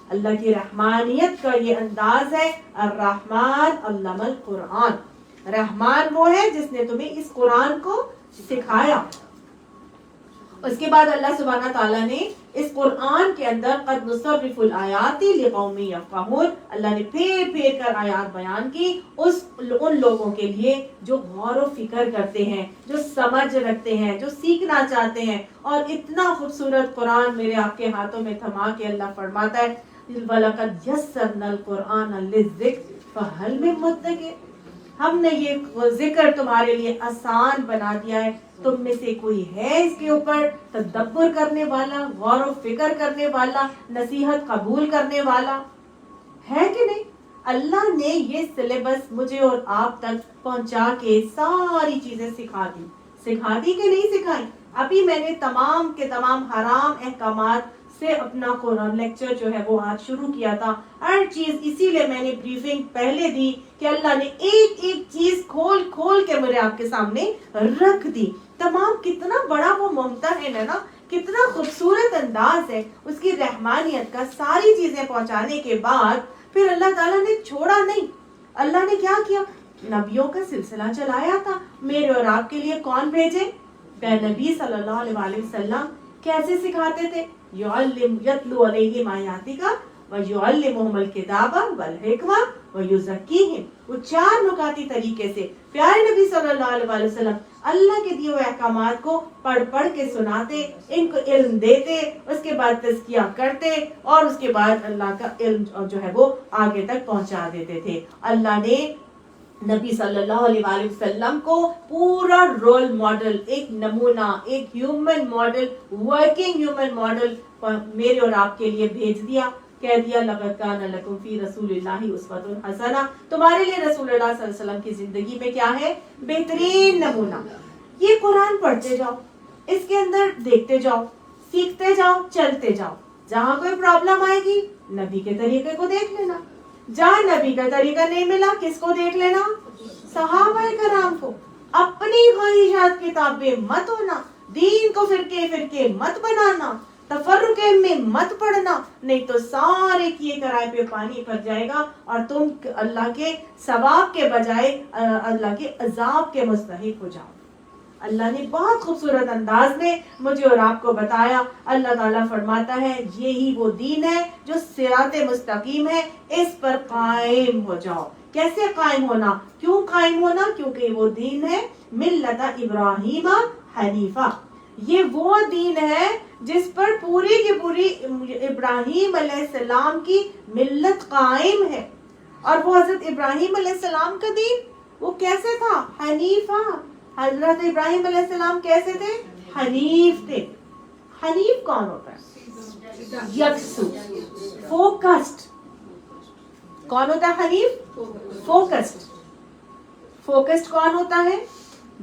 اللہ کی رحمانیت کا یہ انداز ہے. الرحمن علم القرآن. رحمان وہ ہے جس نے تمہیں اس قرآن کو سکھایا. اس کے بعد اللہ سبحانہ تعالیٰ نے اس قرآن کے اندر قد نصرف الآیات لقوم یفقہون، اللہ نے پھیر پھیر کر آیات بیان کی ان لوگوں کے لیے جو غور و فکر کرتے ہیں، جو سمجھ رکھتے ہیں، جو سیکھنا چاہتے ہیں. اور اتنا خوبصورت قرآن میرے آپ کے ہاتھوں میں تھما کے اللہ فرماتا ہے وَلَقَدْ يَسَّرْنَا الْقُرْآنَ لِلذِّكْرِ فَهَلْ مِن مُدَّكِرٍ. ہم نے یہ ذکر تمہارے لیے آسان بنا دیا ہے، تم میں سے کوئی ہے اس کے اوپر تدبر کرنے والا، غور و فکر کرنے والا، نصیحت قبول کرنے والا ہے کہ نہیں؟ اللہ نے یہ سلیبس مجھے اور آپ تک پہنچا کے ساری چیزیں سکھا دی کہ نہیں سکھائی؟ ابھی میں نے تمام کے تمام حرام احکامات سے اپنا قرآن لیکچر جو ہے وہ آج شروع کیا تھا. ہر چیز اسی لیے میں نے بریفنگ پہلے دی کہ اللہ نے ایک ایک چیز کھول کھول کے میرے آپ کے سامنے رکھ دی. تمام کتنا بڑا وہ ممتحن ہے نا، کتنا خوبصورت انداز ہے اس کی رحمانیت کا. ساری چیزیں پہنچانے کے بعد پھر اللہ تعالیٰ نے چھوڑا نہیں. اللہ نے کیا کیا؟ نبیوں کا سلسلہ چلایا تھا. میرے اور آپ کے لیے کون بھیجے؟ نبی صلی اللہ علیہ وسلم. کیسے سکھاتے تھے؟ یتلو علیہم آیاتک ویعلمہم الکتاب والحکمہ ویزکیہم. وہ 4 نکاتی طریقے سے پیارے نبی صلی اللہ علیہ وسلم اللہ کے دیے ہوئے احکامات کو پڑھ پڑھ کے سناتے، ان کو علم دیتے، اس کے بعد تزکیہ کرتے اور اس کے بعد اللہ کا علم جو ہے وہ آگے تک پہنچا دیتے تھے. اللہ نے نبی صلی اللہ علیہ وسلم کو پورا رول ماڈل، ایک نمونہ، ایک human model, working human model میرے اور آپ کے لیے بھیج دیا. کہہ دیا لقد کان لکم فی رسول اللہ اسوۃ حسنہ. تمہارے لیے رسول اللہ صلی اللہ علیہ وسلم کی زندگی میں کیا ہے؟ بہترین نمونہ. یہ قرآن پڑھتے جاؤ، اس کے اندر دیکھتے جاؤ، سیکھتے جاؤ، چلتے جاؤ. جہاں کوئی پرابلم آئے گی نبی کے طریقے کو دیکھ لینا. جہاں نبی کا طریقہ نہیں ملا کس کو دیکھ لینا؟ صحابہ کرام کو. اپنی خواہشات کی تابع مت ہونا، دین کو فرقے مت بنانا، تفرقے میں مت پڑنا، نہیں تو سارے کیے کرائے پہ پانی پھر جائے گا اور تم اللہ کے ثواب کے بجائے اللہ کے عذاب کے مستحق ہو جاؤ. اللہ نے بہت خوبصورت انداز میں مجھے اور آپ کو بتایا. اللہ تعالیٰ فرماتا ہے یہی وہ دین ہے جو صراط مستقیم ہے، اس پر قائم ہو جاؤ. کیسے قائم ہونا؟ کیوں قائم ہونا؟ کیونکہ وہ دین ہے ملت ابراہیم حنیفہ. یہ وہ دین ہے جس پر پوری کی پوری ابراہیم علیہ السلام کی ملت قائم ہے. اور وہ حضرت ابراہیم علیہ السلام کا دین وہ کیسے تھا؟ حنیفہ. حضرت ابراہیم علیہ السلام کیسے تھے؟ حنیف تھے. حنیف کون ہوتا ہے؟ یکسو، فوکسڈ. کون ہوتا ہے حنیف؟ فوکسڈ. فوکسڈ کون ہوتا ہے؟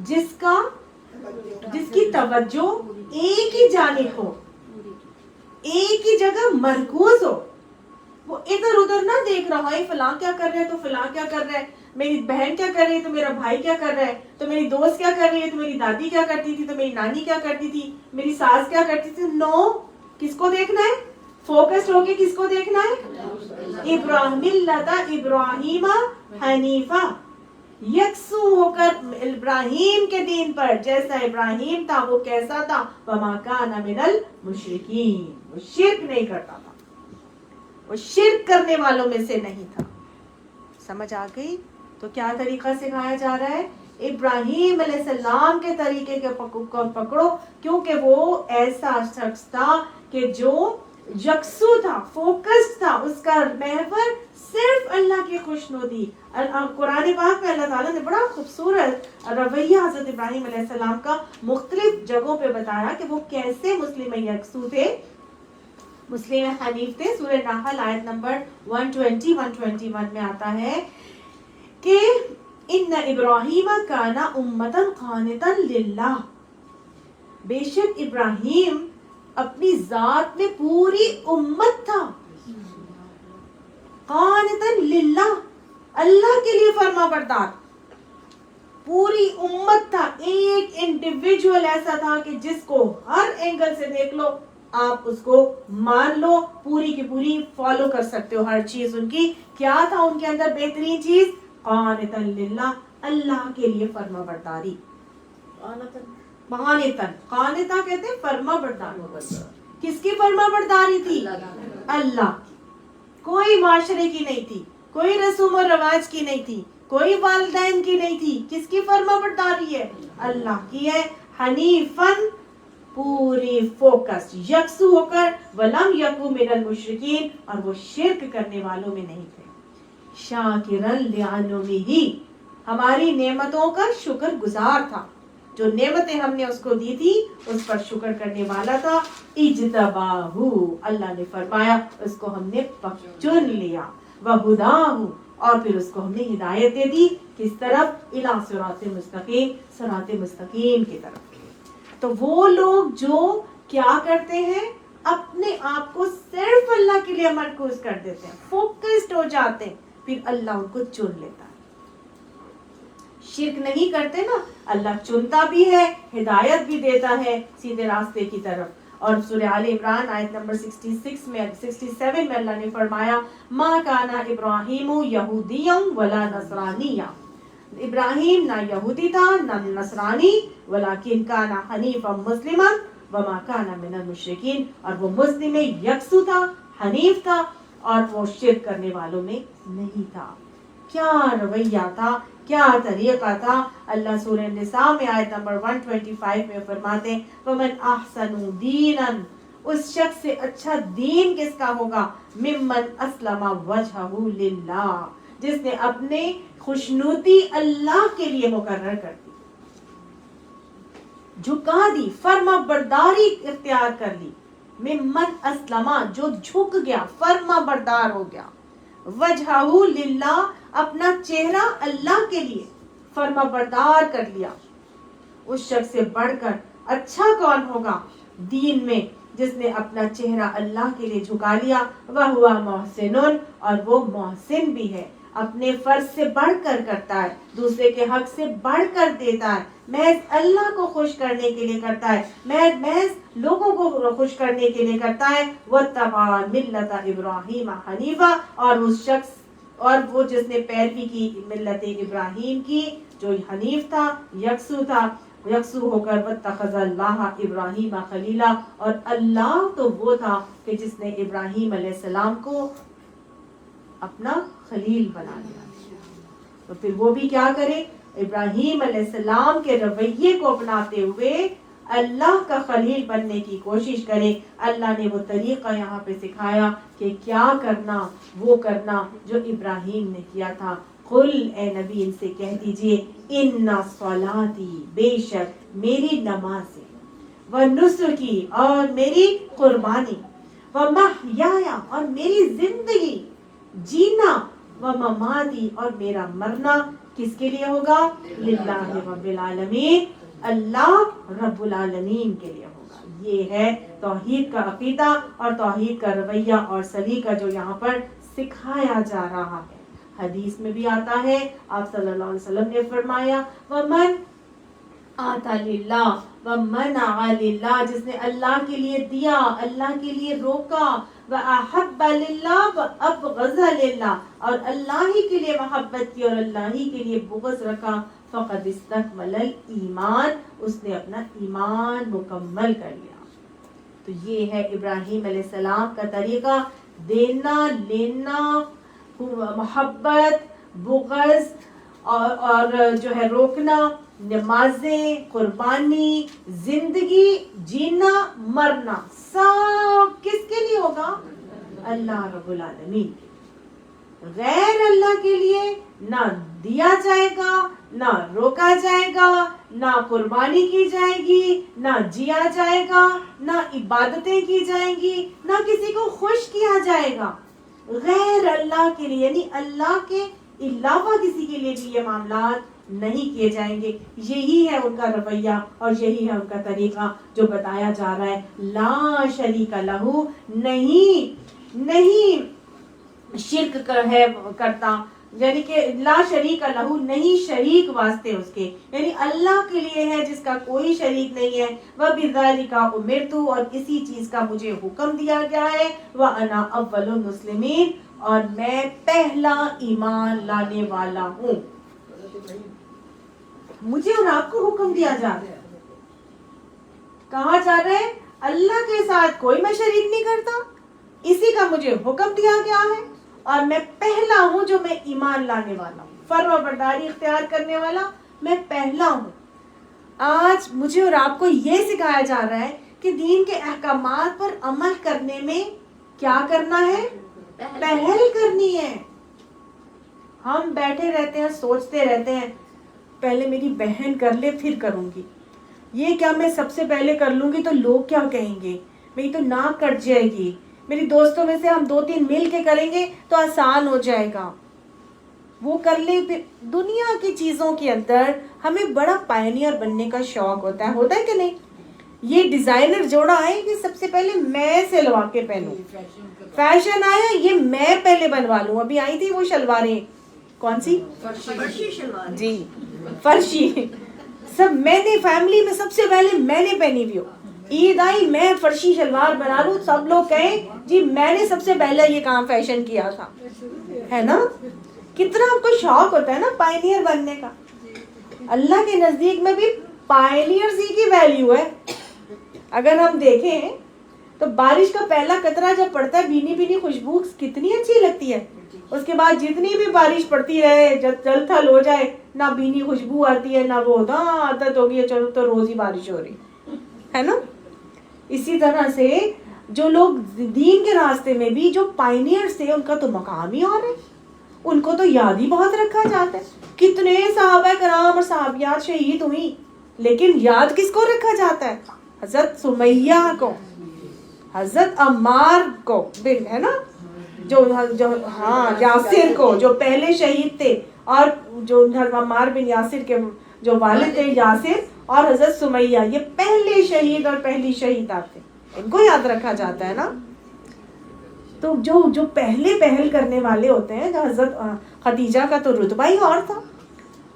جس کی توجہ ایک ہی جانب ہو، ایک ہی جگہ مرکوز ہو. وہ ادھر ادھر نہ دیکھ رہا ہے فلاں کیا کر رہا ہے تو فلاں کیا کر رہا ہے، میری بہن کیا کر رہی ہے تو میرا بھائی کیا کر رہا ہے، تو میری دوست کیا کر رہی ہے تو میری دادی کیا کرتی تھی تو میری نانی کیا کرتی تھی، میری ساس کیا کرتی تھی. نو، کس کو دیکھنا ہے؟ فوکسڈ ہو کے کس کو دیکھنا ہے؟ ابراہیم حنیفہ. یکسو ہو کر ابراہیم کے دین پر، جیسا ابراہیم تھا وہ کیسا تھا؟ وما کان من المشرکین. وہ شرک نہیں کرتا تھا، وہ شرک کرنے والوں میں سے نہیں تھا. سمجھ آ گئی؟ تو کیا طریقہ سکھایا جا رہا ہے؟ ابراہیم علیہ السلام کے طریقے کے پکڑو، کیونکہ وہ ایسا شخص تھا کہ جو یکسو تھا، فوکسڈ تھا. اس کا محور صرف اللہ کی خوشنودی. قرآن پاک میں اللہ تعالیٰ نے بڑا خوبصورت رویہ حضرت ابراہیم علیہ السلام کا مختلف جگہوں پہ بتایا کہ وہ کیسے مسلم یکسو تھے، مسلم حنیف تھے. سورہ نحل آیت نمبر 120-121 میں آتا ہے کہ ان ابراہیم کان امۃ قانتا للہ. بے شک ابراہیم اپنی ذات میں پوری امت تھا. قانتا للہ، اللہ کے لیے فرما بردار. پوری امت تھا. ایک انڈیویجول ایسا تھا کہ جس کو ہر اینگل سے دیکھ لو آپ اس کو مان لو, پوری کی پوری فالو کر سکتے ہو ہر چیز ان کی. کیا تھا ان کے اندر بہترین چیز؟ قانتا للہ, اللہ کے لیے فرما برداری. قانتا کہتے ہیں فرما بردار. کس کی فرما برداری تھی؟ اللہ کی. کوئی معاشرے کی نہیں تھی, کوئی رسوم و رواج کی نہیں تھی, کوئی والدین کی نہیں تھی. کس کی فرما برداری ہے؟ اللہ کی ہے. حنیفن, پوری فوکس, یکسو ہو کر, ولم یکو من المشرکین, اور وہ شرک کرنے والوں میں نہیں تھے. شاکرن لانعمہ, ہماری نعمتوں کا شکر گزار تھا, جو نعمتیں ہم نے اس کو دی تھی اس پر شکر کرنے والا تھا. اجتباہ, اللہ نے فرمایا اس کو ہم نے چن لیا. وہداہ, اور پھر اس کو ہم نے ہدایت دے دی. کس طرف؟ الی صراط مستقیم, صراط مستقیم کی طرف. تو وہ لوگ جو کیا کرتے ہیں, اپنے آپ کو صرف اللہ کے لیے مرکوز کر دیتے ہیں, فوکسڈ ہو جاتے ہیں, پھر اللہ ان کو چن لیتا ہے. شرک نہیں کرتے نا, اللہ چنتا بھی ہے, ہدایت بھی دیتا ہے سیدھے راستے کی طرف. اور سورہ آل عمران آیت نمبر 67 میں اللہ نے فرمایا ما کانا ابراہیم یہودیا ولا نصرانیا, ابراہیم نہ یہودی تھا نہ نصرانی, ولیکن کانا حنیفا مسلما وما کانا من المشرکین, اور وہ مسلم یکسو تھا, حنیف تھا, اور وہ شرک کرنے والوں میں نہیں تھا. کیا رویہ تھا, کیا طریقہ تھا. اللہ سورہ النساء میں آیت نمبر 125 میں فرماتے ہیں وَمَنْ أَحْسَنُ دِينًا, اس شخص سے اچھا دین کس کا ہوگا, ممن اسلم وجہہ للہ, جس نے اپنے خوشنودی اللہ کے لیے مقرر کر دی, جھکا دی, فرما برداری اختیار کر لی. ممن اسلم, جو جھک گیا, فرما بردار ہو گیا. وجہہ للہ, اپنا چہرہ اللہ کے لیے فرما بردار کر لیا. اس شخص سے بڑھ کر اچھا کون ہوگا دین میں, جس نے اپنا چہرہ اللہ کے لیے جھکا لیا. وَهُوَ مُحْسِنٌ, اور وہ محسن بھی ہے, اپنے فرض سے بڑھ کر کرتا ہے, دوسرے کے حق سے بڑھ کر دیتا ہے, محض اللہ کو خوش کرنے کے لیے کرتا ہے, محض لوگوں کو خوش کرنے کے لیے کرتا ہے. وَاتَّبَعَ مِلَّةَ إِبْرَاهِيمَ حَنِيفًا, اور اس شخص, اور وہ جس نے پیروی کی ملت ابراہیم کی, جو حنیف تھا, یکسو تھا, یکسو ہو کر. وَاتَّخَذَ اللَّهَ إِبْرَاهِيمَ خَلِيلًا, اور اللہ تو وہ تھا کہ جس نے ابراہیم علیہ السلام کو اپنا خلیل بنا لیا. تو پھر وہ بھی کیا کرے, ابراہیم علیہ السلام کے رویے کو اپناتے ہوئے اللہ کا خلیل بننے کی کوشش کرے. اللہ نے وہ طریقہ یہاں پہ سکھایا کہ کیا کرنا, وہ کرنا جو ابراہیم نے کیا تھا. قل, اے نبی ان سے کہہ دیجئے, ان صلاتی, بے شک میری نماز, ونسکی, اور میری قربانی, ومحیایا, اور میری زندگی جینا, ومماتی, اور میرا مرنا کس کے لیے ہوگا, للہ رب العالمین, اللہ رب العالمین کے لیے ہوگا. یہ ہے توحید کا عقیدہ اور توحید کا رویہ اور سلیقہ جو یہاں پر سکھایا جا رہا ہے. حدیث میں بھی آتا ہے, آپ صلی اللہ علیہ وسلم نے فرمایا وَمَنْ آتا للہ وَمَنَعَ للہ, جس نے اللہ کے لیے دیا, اللہ کے لیے روکا, وَأَحَبَّ للہ وَأَبْغَضَ للہ, اور اللہ ہی کے لیے محبت کی اور اللہ ہی کے لیے بغض رکھا, فقد استکمل الایمان, اس نے اپنا ایمان مکمل کر لیا. تو یہ ہے ابراہیم علیہ السلام کا طریقہ, دینا لینا, محبت, بغض, اور جو ہے روکنا, نمازیں, قربانی, زندگی جینا, مرنا, سب کس کے لیے ہوگا, اللہ رب العالمین کے. غیر اللہ کے لیے نہ دیا جائے گا, نہ روکا جائے گا, نہ قربانی کی جائے گی, نہ جیا جائے گا, نہ عبادتیں کی جائیں گی, نہ کسی کو خوش کیا جائے گا. غیر اللہ کے لیے, یعنی اللہ کے علاوہ کسی کے لیے بھی یہ معاملات نہیں کیے جائیں گے. یہی ہے ان کا رویہ اور یہی ہے ان کا طریقہ جو بتایا جا رہا ہے. لا شریک لہو, نہیں شرک ہے کرتا, یعنی کہ لا شریک لہ نہیں شریک واسطے اس کے، یعنی اللہ کے لیے ہے جس کا کوئی شریک نہیں ہے، وَبِذَلِكَ أُمِرْتُ اور اسی چیز کا مجھے حکم دیا گیا ہے، وَأَنَا أَوَّلُ الْمُسْلِمِينَ اور میں پہلا ایمان لانے والا ہوں۔ مجھے اور آپ کو حکم دیا جا رہا ہے، کہا جا رہا ہے اللہ کے ساتھ کوئی میں شریک نہیں کرتا، اسی کا مجھے حکم دیا گیا ہے اور میں پہلا ہوں جو میں ایمان لانے والا ہوں، فرما برداری اختیار کرنے والا میں پہلا ہوں۔ آج مجھے اور آپ کو یہ سکھایا جا رہا ہے کہ دین کے احکامات پر عمل کرنے میں کیا کرنا ہے؟ پہل کرنی ہے۔ ہم بیٹھے رہتے ہیں سوچتے رہتے ہیں پہلے میری بہن کر لے پھر کروں گی، یہ کیا میں سب سے پہلے کر لوں گی تو لوگ کیا کہیں گے، میری تو ناک کٹ جائے گی، میری دوستوں میں سے ہم 2-3 مل کے کریں گے تو آسان ہو جائے گا، وہ کر لے۔ پھر دنیا کی چیزوں کے اندر ہمیں بڑا پائنیئر بننے کا شوق ہوتا ہے کہ نہیں؟ یہ ڈیزائنر جوڑا ہے کہ سب سے پہلے میں سلوا کے پہنوں، فیشن آیا یہ میں پہلے بنوا لوں۔ ابھی آئی تھی وہ شلواریں، کون سی؟ فرشی شلوار، جی فرشی، سب میں نے فیملی میں سب سے پہلے میں نے پہنی ہوئی ہو، عید آئی میں فرشی شلوار بنا لوں، سب لوگ کہیں جی میں نے سب سے پہلے یہ کام فیشن کیا تھا، ہے نا؟ کتنا آپ کو شوق ہوتا ہے نا پائنیئر بننے کا۔ اللہ کے نزدیک میں بھی پائنیئرز ہی کی ویلیو ہے۔ اگر ہم دیکھیں تو بارش کا پہلا قطرہ جب پڑتا ہے بھینی بھینی خوشبو کتنی اچھی لگتی ہے، اس کے بعد جتنی بھی بارش پڑتی رہے جب جل تھل ہو جائے نہ بھینی خوشبو آتی ہے نہ وہ عادت ہو گئی ہے چلو تو روز ہی بارش ہو رہی ہے نا۔ اسی طرح سے جو لوگ دین کے راستے میں بھی جو پائنیئرز تھے ان کا تو مقام ہی اور ہے، ان کو تو یاد ہی بہت رکھا جاتا ہے۔ کتنے صحابہ کرام اور صحابیات شہید ہوئی لیکن یاد کس کو رکھا جاتا ہے؟ حضرت سمیہ کو، حضرت عمار کو، ہے نا، جو ہاں یاسر کو جو پہلے شہید تھے، اور جو عمار بن یاسر کے جو والد تھے یاسر اور حضرت سمیہ، یہ پہلے شہید اور پہلی شہیدہ تھے، ان کو یاد رکھا جاتا ہے نا۔ تو جو پہلے پہل کرنے والے ہوتے ہیں، حضرت خدیجہ کا تو رتبہ ہی اور تھا۔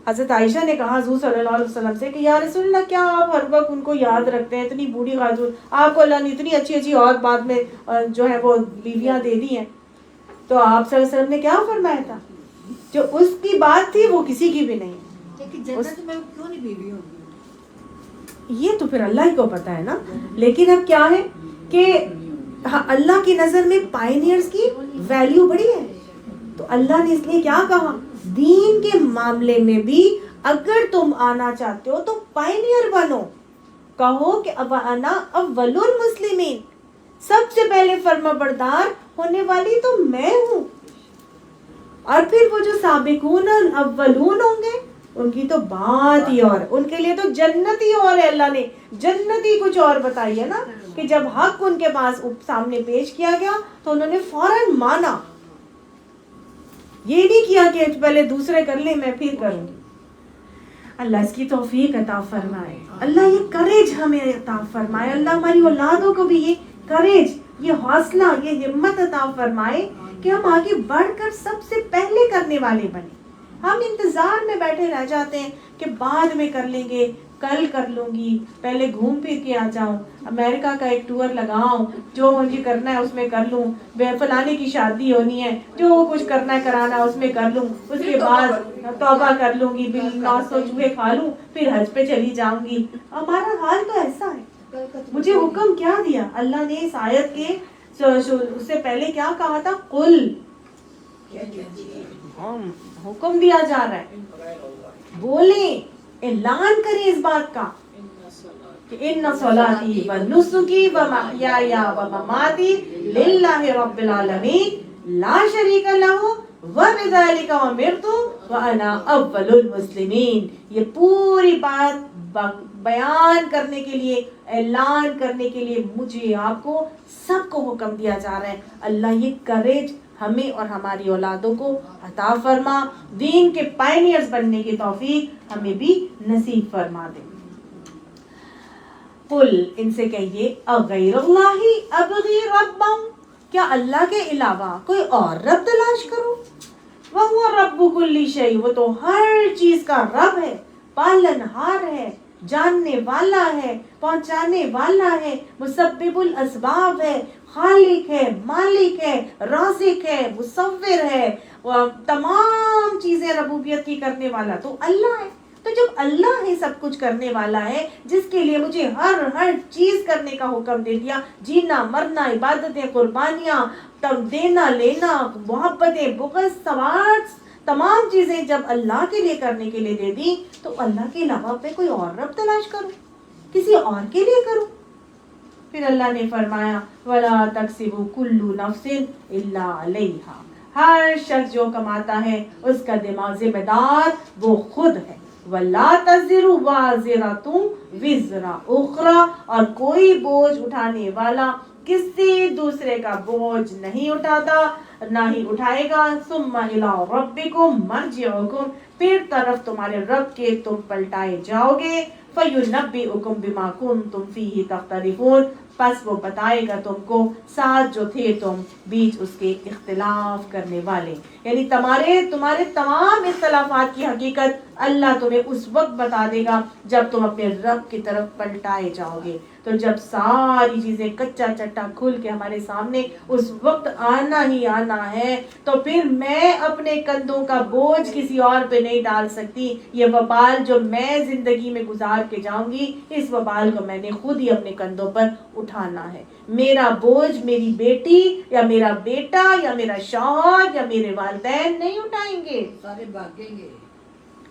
حضرت عائشہ نے کہا حضور صلی اللہ علیہ وسلم سے کہ یا رسول اللہ کیا آپ ہر وقت ان کو یاد رکھتے ہیں، اتنی بوڑھی خاتون، آپ کو اللہ نے اتنی اچھی اچھی اور بعد میں جو ہے وہ بیویاں دے دی ہیں، تو آپ صلی اللہ علیہ وسلم نے کیا فرمایا تھا؟ جو اس کی بات تھی وہ کسی کی بھی نہیں، لیکن جنت میں کیوں نہیں بیوی ہوگی؟ یہ تو پھر اللہ ہی کو پتا ہے نا۔ لیکن اب کیا ہے کہ اللہ کی نظر میں پائنیئرز کی ویلیو بڑی ہے، تو اللہ نے اس لیے کیا کہا، دین کے معاملے میں بھی اگر تم آنا چاہتے ہو تو پائنیئر بنو، کہو کہ اب انا اول المسلمین، سب سے پہلے فرما بردار ہونے والی تو میں ہوں۔ اور پھر وہ جو سابقون الاولون ہوں گے ان کی تو بات ہی اور، ان کے لیے تو جنت ہی اور ہے، اللہ نے جنت ہی کچھ اور بتائی ہے نا، کہ جب حق ان کے پاس سامنے پیش کیا گیا تو انہوں نے فوراً مانا، یہ نہیں کیا کہ پہلے دوسرے کر لیں میں پھر کروں گی۔ اللہ اس کی توفیق عطا فرمائے، اللہ یہ کریج ہمیں عطا فرمائے، اللہ ہماری اولادوں کو بھی یہ کریج، یہ حوصلہ، یہ ہمت عطا فرمائے کہ ہم آگے بڑھ کر سب سے پہلے کرنے والے بنیں۔ ہم انتظار میں بیٹھے رہ جاتے ہیں کہ بعد میں کر لیں گے، کل کر لوں گی، پہلے گھوم پھر کے آ جاؤں، امریکہ کا ایک ٹور لگاؤں، جو مجھے کرنا ہے اس میں کر لوں، فلانے کی شادی ہونی ہے، جو کچھ کرنا ہے کرانا اس میں کر لوں، اس کے بعد توبہ کر لوں گی، بل 900 چوہے کھا لوں، پھر حج پہ چلی جاؤں گی۔ ہمارا حال تو ایسا ہے۔ مجھے حکم کیا دیا اللہ نے اس آیت کے اس سے پہلے کیا کہا تھا؟ قل، حکم دیا جا رہا ہے، بولیں، اعلان کریں اس بات کا کہ ان صلاتی و نسکی و محیای و مماتی للہ رب العالمین لا شریک لہ وبذلک امرت وانا اول المسلمین۔ یہ پوری بات بیان کرنے کے لیے، اعلان کرنے کے لیے مجھے آپ کو سب کو حکم دیا جا رہا ہے۔ اللہ یہ کریج ہمیں اور ہماری اولادوں کو عطا فرما، دین کے پائنیئرز بننے کی توفیق ہمیں بھی نصیب فرما دے۔ قل، ان سے کہیے، اغیر اللہ ابغی ربا، کیا اللہ کے علاوہ کوئی اور رب تلاش کروں؟ وَهُوَ رَبُّ كُلِّ شَيْءٍ، وہ تو ہر چیز کا رب ہے، پالنہار ہے، جاننے والا ہے، پہنچانے والا ہے، مسبب الاسباب ہے، خالق ہے، مالک ہے، رازق ہے، مصور ہے، تمام چیزیں ربوبیت کی کرنے والا تو اللہ ہے۔ تو جب اللہ ہی سب کچھ کرنے والا ہے، جس کے لیے مجھے ہر چیز کرنے کا حکم دے دیا، جینا مرنا، عبادتیں، قربانیاں، تب دینا لینا، محبتیں، بغض، سوات، تمام چیزیں جب اللہ کے لیے کرنے کے لیے دے دی، تو اللہ کے علاوہ میں کوئی اور رب تلاش کروں، کسی اور کے لیے کروں؟ پھر اللہ نے فرمایا وَلَا تَكْسِبُ كُلُّ نَفْسٍ إِلَّا عَلَيْهَا، ہر شخص جو کماتا ہے اس کا ذمہ دار وہ خود ہے۔ وَلَا تَزِرُ وَازِرَةٌ وِزْرَ أُخْرَى، اور کوئی بوجھ اٹھانے والا کسی دوسرے کا بوجھ نہیں اٹھاتا، نہ ہی اٹھائے گا۔ ثُمَّ إِلَىٰ رَبِّكُمْ مَرْجِعُكُمْ، پھر طرف تمہارے رب کے تم پلٹائے جاؤ گے۔ فَيُنَبِّئُكُمْ بِمَا كُنتُمْ فِيهِ تَخْتَلِفُونَ، پس وہ بتائے گا تم کو ساتھ جو تھے تم بیچ اس کے اختلاف کرنے والے، یعنی تمہارے تمام اختلافات کی حقیقت اللہ تمہیں اس وقت بتا دے گا جب تم اپنے رب کی طرف پلٹائے جاؤ گے۔ تو جب ساری چیزیں کچا چٹا کھل کے ہمارے سامنے اس وقت آنا ہی آنا ہے، تو پھر میں اپنے کندھوں کا بوجھ کسی اور پہ نہیں ڈال سکتی۔ یہ وبال جو میں زندگی میں گزار کے جاؤں گی، اس وبال کو میں نے خود ہی اپنے کندھوں پر اٹھانا ہے۔ میرا بوجھ میری بیٹی یا میرا بیٹا یا میرا شوہر یا میرے والدین نہیں اٹھائیں گے۔ سارے بھاگیں گے۔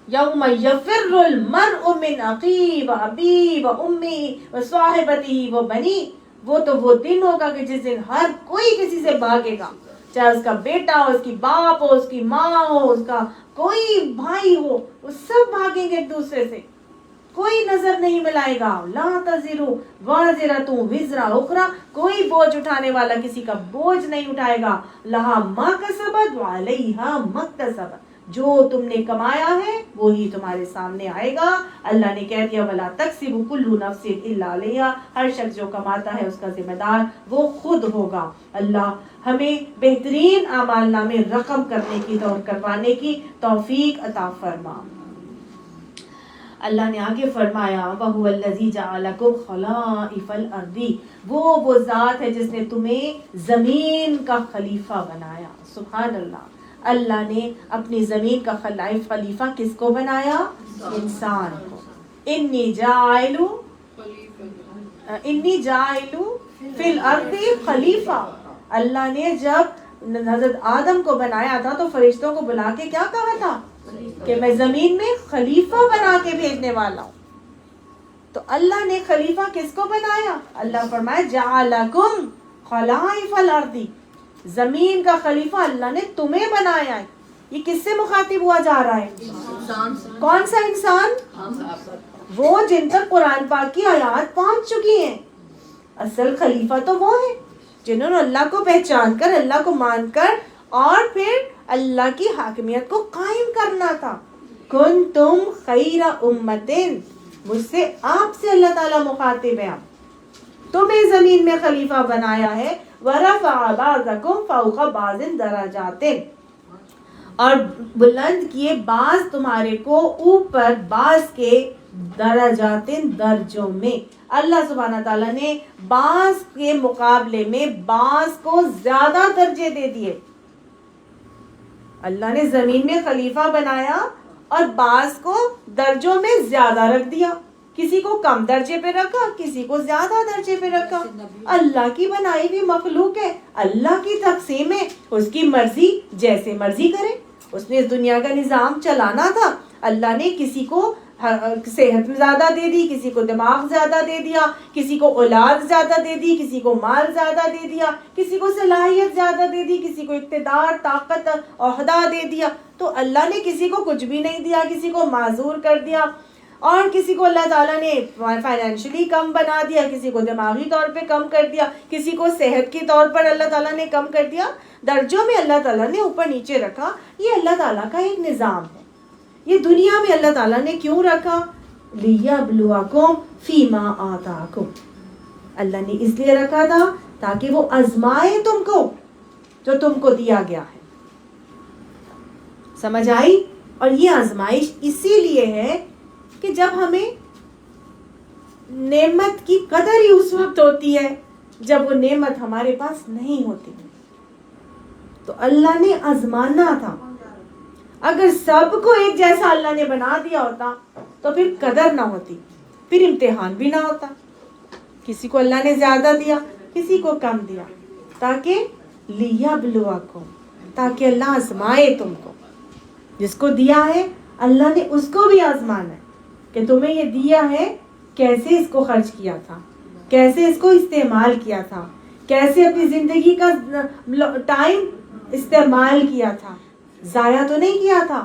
یوم یفر المرء من اخیہ وابیہ وامہ وصاحبتہ وبنیہ، وہ دن ہوگا کہ جس دن ہر کوئی کسی سے بھاگے گا، چاہے اس کا بیٹا ہو، اس کی باپ ہو، اس کی ماں ہو، اس کا کوئی بھائی ہو، وہ سب بھاگیں گے ایک دوسرے سے، کوئی نظر نہیں ملائے گا۔ لا تزر وازرۃ وزر اخری، کوئی بوجھ اٹھانے والا کسی کا بوجھ نہیں اٹھائے گا۔ لہا ما کسبت وعلیہا ما اکتسبت، جو تم نے کمایا ہے وہی تمہارے سامنے آئے گا۔ اللہ نے کہہ دیا ولا تکسب کل نفس الا علیہا، ہر شخص جو کماتا ہے اس کا ذمہ دار وہ خود ہوگا۔ اللہ ہمیں بہترین اعمال نامے رقم کرنے کی اور کروانے کی توفیق عطا فرما۔ اللہ نے آگے فرمایا وَهُوَ الَّذِي جَعَلَكُمْ خَلَائِفَ الْأَرْضِ، وہ ذات ہے جس نے تمہیں زمین کا خلیفہ بنایا۔ سبحان اللہ، اللہ نے اپنی زمین کا خلیفہ کس کو بنایا؟ انسان کو۔ انی جاعل فی الارض خلیفہ، اللہ نے جب حضرت آدم کو بنایا تھا تو فرشتوں کو بلا کے کیا کہا تھا کہ میں زمین میں خلیفہ بنا کے بھیجنے والا ہوں۔ تو اللہ نے خلیفہ کس کو بنایا؟ اللہ فرمایا جعلکم خلائف الارض، زمین کا خلیفہ اللہ نے تمہیں بنایا ہے۔ یہ کس سے مخاطب ہوا جا رہا ہے؟ کون سا انسان؟ وہ جن تک قرآن پاک کی آیات پہنچ چکی ہیں۔ اصل خلیفہ تو وہ ہے جنہوں نے اللہ کو پہچان کر، اللہ کو مان کر اور پھر اللہ کی حاکمیت کو قائم کرنا تھا۔ کنتم خیر امت، مجھ سے آپ سے اللہ تعالیٰ مخاطب ہے، تمہیں زمین میں خلیفہ بنایا ہے۔ ورفع بعضکم فوق بعض درجات، اور بلند کیے بعض تمہارے کو اوپر بعض کے درجات، درجوں میں۔ اللہ سبحانہ تعالیٰ نے بعض کے مقابلے میں بعض کو زیادہ درجے دے دیے۔ اللہ نے زمین میں خلیفہ بنایا اور بعض کو درجوں میں زیادہ رکھ دیا، کسی کو کم درجے پہ رکھا، کسی کو زیادہ درجے پہ رکھا۔ اللہ کی بنائی ہوئی مخلوق ہے، اللہ کی تقسیم ہے، اس کی مرضی جیسے مرضی کرے۔ اس نے اس دنیا کا نظام چلانا تھا، اللہ نے کسی کو صحت زیادہ دے دی، کسی کو دماغ زیادہ دے دیا، کسی کو اولاد زیادہ دے دی، کسی کو مال زیادہ دے دیا، کسی کو صلاحیت زیادہ دے دی، کسی کو اقتدار، طاقت، عہدہ دے دیا۔ تو اللہ نے کسی کو کچھ بھی نہیں دیا، کسی کو معذور کر دیا، اور کسی کو اللہ تعالیٰ نے فائنینشلی کم بنا دیا، کسی کو دماغی طور پہ کم کر دیا، کسی کو صحت کے طور پر اللہ تعالیٰ نے کم کر دیا۔ درجوں میں اللہ تعالیٰ نے اوپر نیچے رکھا، یہ اللہ تعالیٰ کا ایک نظام ہے۔ یہ دنیا میں اللہ تعالیٰ نے کیوں رکھا؟ لِيَبْلُوَكُمْ فِي مَا آتَاكُمْ، اللہ نے اس لیے رکھا تھا تاکہ وہ آزمائے تم کو جو تم کو دیا گیا ہے۔ سمجھ آئی؟ اور یہ آزمائش اسی لیے ہے کہ جب ہمیں نعمت کی قدر ہی اس وقت ہوتی ہے جب وہ نعمت ہمارے پاس نہیں ہوتی. تو اللہ نے آزمانا تھا. اگر سب کو ایک جیسا اللہ نے بنا دیا ہوتا تو پھر قدر نہ ہوتی, پھر امتحان بھی نہ ہوتا. کسی کو اللہ نے زیادہ دیا, کسی کو کم دیا, تاکہ لیبلوکم, تاکہ اللہ آزمائے تم کو. جس کو دیا ہے اللہ نے اس کو بھی آزمانا ہے کہ تمہیں یہ دیا ہے, کیسے اس کو خرچ کیا تھا, کیسے اس کو استعمال کیا تھا, کیسے اپنی زندگی کا ٹائم استعمال کیا تھا, ضائع تو نہیں کیا تھا.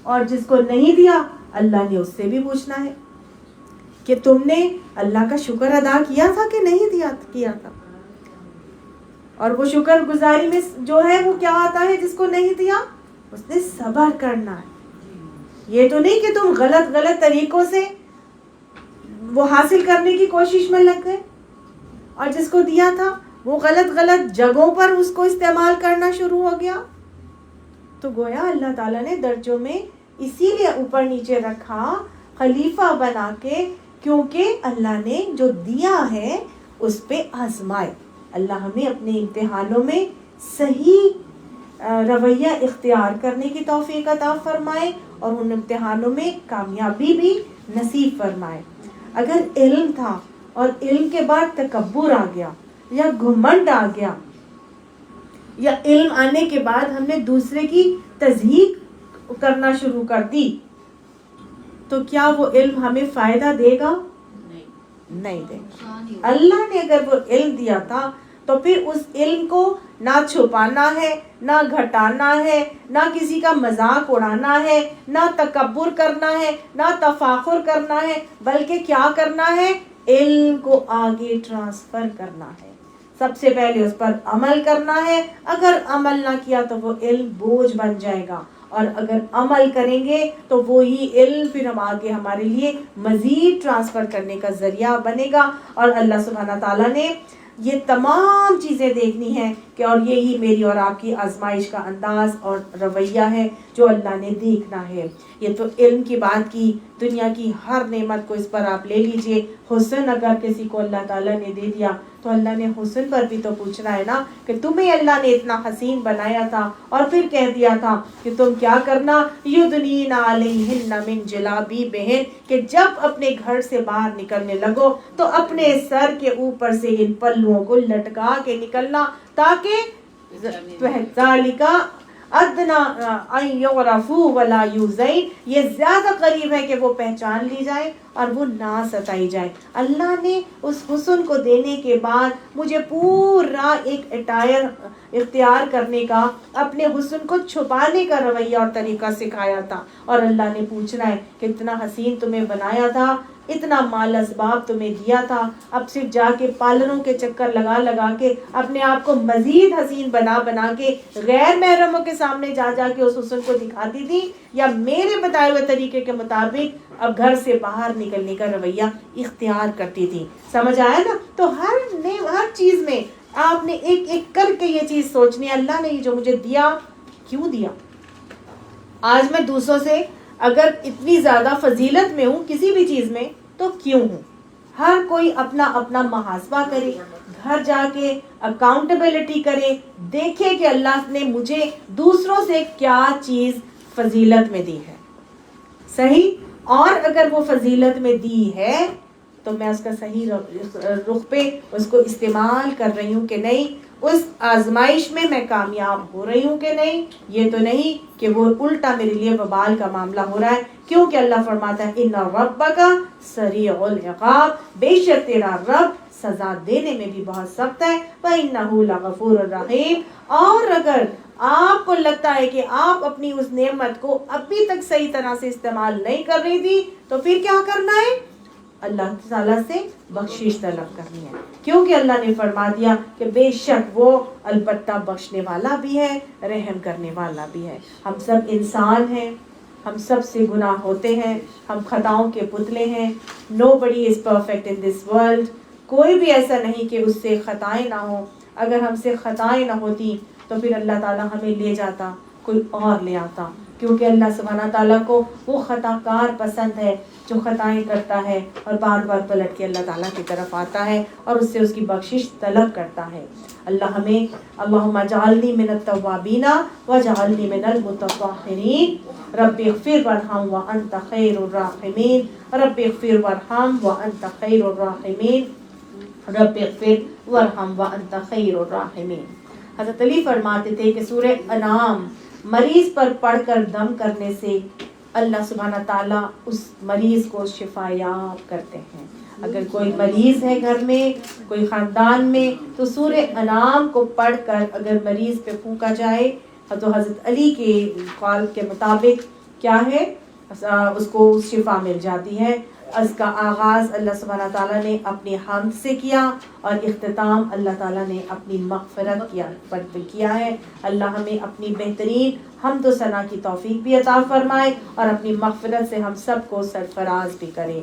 اور جس کو نہیں دیا اللہ نے اس سے بھی پوچھنا ہے کہ تم نے اللہ کا شکر ادا کیا تھا کہ نہیں کیا تھا. اور وہ شکر گزاری میں جو ہے وہ کیا آتا ہے, جس کو نہیں دیا اس نے صبر کرنا ہے. یہ تو نہیں کہ تم غلط طریقوں سے وہ حاصل کرنے کی کوشش میں لگ گئے, اور جس کو دیا تھا وہ غلط جگہوں پر اس کو استعمال کرنا شروع ہو گیا. تو گویا اللہ تعالیٰ نے درجوں میں اسی لیے اوپر نیچے رکھا خلیفہ بنا کے, کیونکہ اللہ نے جو دیا ہے اس پہ آزمائے. اللہ ہمیں اپنے امتحانوں میں صحیح رویہ اختیار کرنے کی توفیق عطا فرمائے اور ان امتحانوں میں کامیابی بھی نصیب فرمائے. اگر علم تھا اور علم کے بعد تکبر آ گیا یا گھمنڈ آ گیا, یا علم آنے کے بعد ہم نے دوسرے کی تضحیق کرنا شروع کر دی, تو کیا وہ علم ہمیں فائدہ دے گا؟ نہیں دے گا. اللہ نے اگر وہ علم دیا تھا تو پھر اس علم کو نہ چھپانا ہے, نہ گھٹانا ہے, نہ کسی کا مذاق اڑانا ہے, نہ تکبر کرنا ہے, نہ تفاخر کرنا ہے, بلکہ کیا کرنا ہے, علم کو آگے ٹرانسفر کرنا ہے. سب سے پہلے اس پر عمل کرنا ہے. اگر عمل نہ کیا تو وہ علم بوجھ بن جائے گا, اور اگر عمل کریں گے تو وہی علم پھر ہم آگے ہمارے لیے مزید ٹرانسفر کرنے کا ذریعہ بنے گا. اور اللہ سبحانہ تعالیٰ نے یہ تمام چیزیں دیکھنی ہیں کہ, اور یہی میری اور آپ کی آزمائش کا انداز اور رویہ ہے جو اللہ نے دیکھنا ہے. یہ تو علم کی بات کی, دنیا کی ہر نعمت کو اس پر آپ لے لیجئے. حسن اگر کسی کو اللہ تعالیٰ نے دے دیا تو اللہ نے حسن پر بھی تو پوچھنا ہے نا کہ تمہیں اللہ نے اتنا حسین بنایا تھا اور پھر کہہ دیا تھا کہ تم کیا کرنا, یدنین علیہن من جلابیبہن, کہ جب اپنے گھر سے باہر نکلنے لگو تو اپنے سر کے اوپر سے ان پلوؤں کو لٹکا کے نکلنا, تاکہ ذالک ادنا ان یعرفوا ولا یؤذین, یہ زیادہ قریب ہے کہ وہ پہچان لی جائے اور وہ نہ ستائی جائے. اللہ نے اس حسن کو دینے کے بعد مجھے پورا ایک اٹائر اختیار کرنے کا, اپنے حسن کو چھپانے کا رویہ اور طریقہ سکھایا تھا. اور اللہ نے پوچھنا ہے کہ اتنا حسین تمہیں بنایا تھا, اتنا مال اسباب تمہیں دیا تھا, اب صرف جا کے پارلروں کے چکر لگا کے اپنے آپ کو مزید حسین بنا کے غیر محرموں کے سامنے جا کے اس حسن کو دکھاتی تھی, یا میرے بتائے ہوئے طریقے کے مطابق اب گھر سے باہر نکلنے کا رویہ اختیار کرتی تھی. سمجھ آیا نا؟ تو ہر چیز میں آپ نے ایک ایک کر کے یہ چیز سوچنی ہے, اللہ نے یہ جو مجھے دیا کیوں دیا. آج میں دوسروں سے اگر اتنی زیادہ فضیلت میں ہوں کسی بھی چیز میں تو کیوں ہوں. ہر کوئی اپنا اپنا محاسبہ کرے, گھر جا کے اکاؤنٹیبلٹی کرے, دیکھے کہ اللہ نے مجھے دوسروں سے کیا چیز فضیلت میں دی ہے, صحیح, اور اگر وہ فضیلت میں دی ہے تو میں اس کا صحیح رخ پہ اس کو استعمال کر رہی ہوں کہ نہیں, اس آزمائش میں میں کامیاب ہو رہی ہوں کہ نہیں. یہ تو نہیں کہ وہ الٹا میرے لیے وبال کا معاملہ ہو رہا ہے, کیونکہ اللہ فرماتا ہے ان ربک سریع العقاب, بے شک تیرا رب سزا دینے میں بھی بہت سخت ہے. وَإِنَّهُ لَغَفُورٌ رَحِيمٌ. اور اگر آپ کو لگتا ہے کہ آپ اپنی اس نعمت کو ابھی تک صحیح طرح سے استعمال نہیں کر رہی تھی تو پھر کیا کرنا ہے, اللہ تعالیٰ سے بخشش طلب کرنی ہے, کیونکہ اللہ نے فرما دیا کہ بے شک وہ البتہ بخشنے والا بھی ہے, رحم کرنے والا بھی ہے. ہم سب انسان ہیں, ہم سب سے گناہ ہوتے ہیں, ہم خطاؤں کے پتلے ہیں. Nobody is perfect in this world. کوئی بھی ایسا نہیں کہ اس سے خطائیں نہ ہوں. اگر ہم سے خطائیں نہ ہوتی تو پھر اللہ تعالیٰ ہمیں لے جاتا کوئی اور لے آتا، کیونکہ اللہ سبحانہ تعالیٰ کو وہ خطا کار پسند ہے جو خطائیں کرتا ہے اور بار بار پلٹ کے اللہ تعالیٰ کی طرف آتا ہے اور اس سے اس کی بخشش طلب کرتا ہے۔ اللہ ہمیں اللہم اجعلنی من التوابین واجعلنی من المتطہرین، رب اغفر وارحم وانت خیر الراحمین، رب اغفر وارحم وانت خیر الراحمین، رب اغفر وارحم وانت خیر الراحمین۔ حضرت علی فرماتے تھے کہ سورہ انعام مریض پر پڑھ کر دم کرنے سے اللہ سبحانہ تعالیٰ اس مریض کو شفا یاب کرتے ہیں۔ اگر کوئی مریض ہے گھر میں، کوئی خاندان میں، تو سورہ انعام کو پڑھ کر اگر مریض پہ پھونکا جائے تو حضرت علی کے قول کے مطابق کیا ہے، اس کو شفا مل جاتی ہے۔ اس کا آغاز اللہ سبحانہ تعالیٰ نے اپنی حمد سے کیا اور اختتام اللہ تعالیٰ نے اپنی مغفرت کیا ہے۔ اللہ ہمیں اپنی بہترین حمد و ثنا کی توفیق بھی عطا فرمائے اور اپنی مغفرت سے ہم سب کو سرفراز بھی کرے۔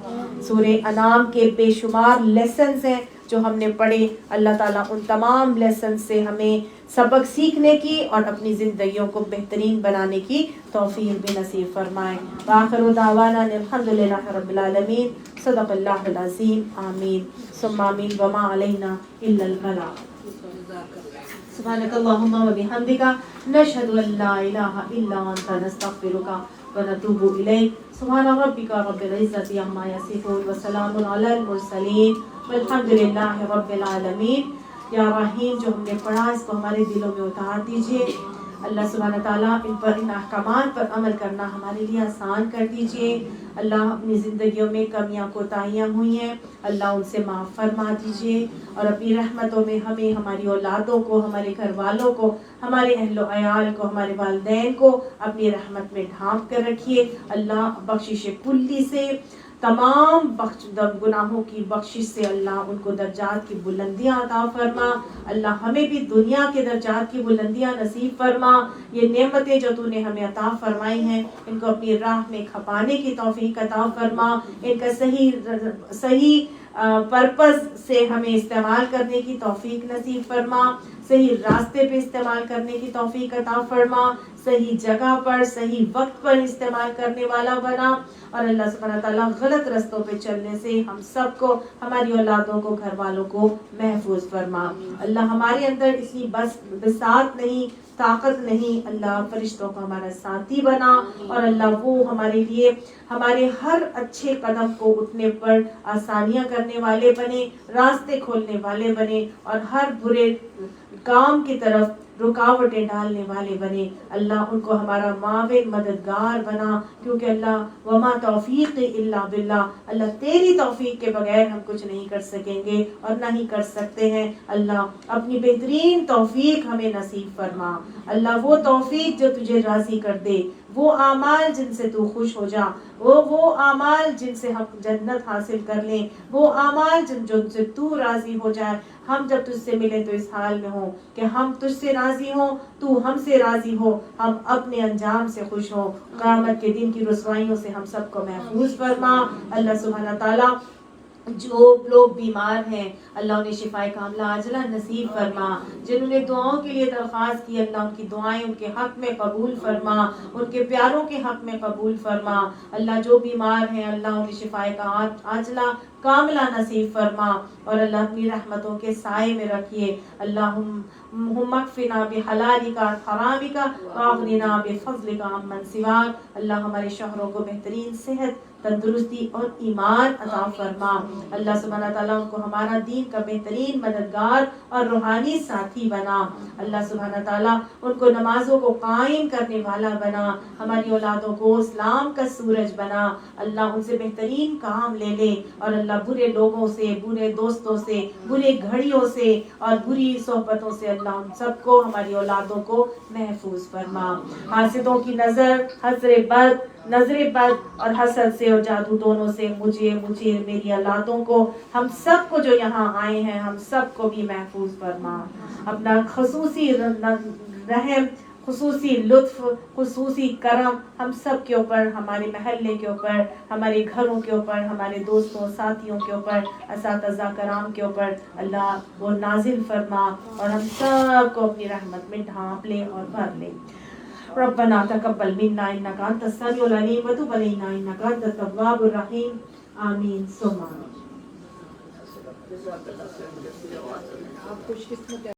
سورہ انعام کے بے شمار لیسنز ہیں جو ہم نے پڑھے، اللہ تعالیٰ ان تمام لیسن سے ہمیں سبق سیکھنے کی اور اپنی زندگیوں کو بہترین بنانے کی توفیق بھی نصیب فرمائے۔ وآخر دعوانا الحمدللہ رب العالمین، صدق اللہ العظیم، آمین ثم آمین، وما علینا الا البلاغ۔ سبحانک اللہم وبحمدک، نشہد ان لا الہ الا انت، نستغفرک ونتوب الیک۔ سبحان ربک رب العزۃ عما یصفون وسلام علی المرسلین والحمد للہ رب العالمین۔ یا رحیم، جو ہم نے پڑھا اس کو ہمارے دلوں میں اتار دیجیے۔ اللہ سبحانہ تعالیٰ ان احکامات پر عمل کرنا ہمارے لیے آسان کر دیجیے۔ اللہ اپنی زندگیوں میں کمیاں کوتاہیاں ہوئی ہیں، اللہ ان سے معاف فرما دیجیے اور اپنی رحمتوں میں ہمیں، ہماری اولادوں کو، ہمارے گھر والوں کو، ہمارے اہل و عیال کو، ہمارے والدین کو اپنی رحمت میں ڈھانپ کر رکھیے۔ اللہ بخشش کلی سے، تمام گناہوں کی بخشش سے اللہ ان کو درجات کی بلندیاں عطا فرما۔ اللہ ہمیں بھی دنیا کے درجات کی بلندیاں نصیب فرما۔ یہ نعمتیں جو تو نے ہمیں عطا فرمائی ہیں ان کو اپنی راہ میں کھپانے کی توفیق عطا فرما، ان کا صحیح پرپز سے ہمیں استعمال کرنے کی توفیق نصیب فرما، صحیح راستے پہ استعمال کرنے کی توفیق عطا فرما، صحیح جگہ پر صحیح وقت پر استعمال کرنے والا بنا، اور اللہ سبحانہ تعالیٰ غلط رستوں پہ چلنے سے ہم سب کو، ہماری اولادوں کو، گھر والوں کو محفوظ فرما۔ اللہ ہمارے اندر اتنی بساط نہیں، طاقت نہیں، اللہ فرشتوں کا ہمارا ساتھی بنا، اور اللہ وہ ہمارے لیے ہمارے ہر اچھے قدم کو اٹھنے پر آسانیاں کرنے والے بنے، راستے کھولنے والے بنے، اور ہر برے کام کی طرف رکاوٹیں ڈالنے والے بنے۔ اللہ ان کو ہمارا معاون مددگار بنا، کیونکہ اللہ وما توفیق الا باللہ، اللہ تیری توفیق کے بغیر ہم کچھ نہیں کر سکیں گے اور نہ ہی کر سکتے ہیں۔ اللہ اپنی بہترین توفیق ہمیں نصیب فرما، اللہ وہ توفیق جو تجھے راضی کر دے، وہ اعمال جن سے تو خوش ہو جا، وہ اعمال جن سے ہم جنت حاصل کر لیں، وہ اعمال جن سے تو راضی ہو جائے۔ ہم جب تجھ سے ملیں تو اس حال میں ہوں کہ ہم تجھ سے راضی ہوں، تو ہم سے راضی ہو، ہم اپنے انجام سے خوش ہوں۔ قیامت کے دن کی رسوائیوں سے ہم سب کو محفوظ فرما۔ اللہ سبحانہ تعالیٰ جو لوگ بیمار ہیں اللہ انہیں شفائے کاملہ عاجلہ نصیب فرما، جنہوں نے دعاؤں کے لیے درخواست کی اللہ ان کی دعائیں ان کے حق میں قبول فرما، ان کے پیاروں کے حق میں قبول فرما۔ اللہ جو بیمار ہیں اللہ انہیں شفائے عاجلہ کاملہ نصیب فرما، اور اللہ اپنی رحمتوں کے سائے میں رکھیے۔ اللہم اکفنا بحلالک عن حرامک واغننا بفضلک عمن سواک۔ اللہ ہمارے شوہروں کو بہترین صحت، تندرستی اور ایمان عطا فرما۔ اللہ سبحانہ تعالیٰ ان کو ہمارا دین کا بہترین مددگار اور روحانی ساتھی بنا۔ اللہ سبحانہ تعالیٰ ان کو نمازوں کو قائم کرنے والا بنا، ہماری اولادوں کو اسلام کا سورج بنا۔ اللہ ان سے بہترین کام لے لے، اور اللہ برے لوگوں سے، برے دوستوں سے، برے گھڑیوں سے اور بری صحبتوں سے اللہ ان سب کو، ہماری اولادوں کو محفوظ فرما۔ حاسدوں کی نظر بد اور حسد سے اور جادو دونوں سے مجھے میری اولادوں کو، ہم سب کو جو یہاں آئے ہیں ہم سب کو بھی محفوظ فرما۔ اپنا خصوصی رحم، خصوصی لطف، خصوصی کرم ہم سب کے اوپر، ہمارے محلے کے اوپر، ہمارے گھروں کے اوپر، ہمارے دوستوں ساتھیوں کے اوپر، اساتذہ کرام کے اوپر اللہ وہ نازل فرما، اور ہم سب کو اپنی رحمت میں ڈھانپ لے اور بھر لے۔ ربنا تقبل منا انك انت السميع العليم وتب علينا انك انت التواب الرحيم آمین ثم آمین. جزاک اللہ خیر. آپ خوش قسمت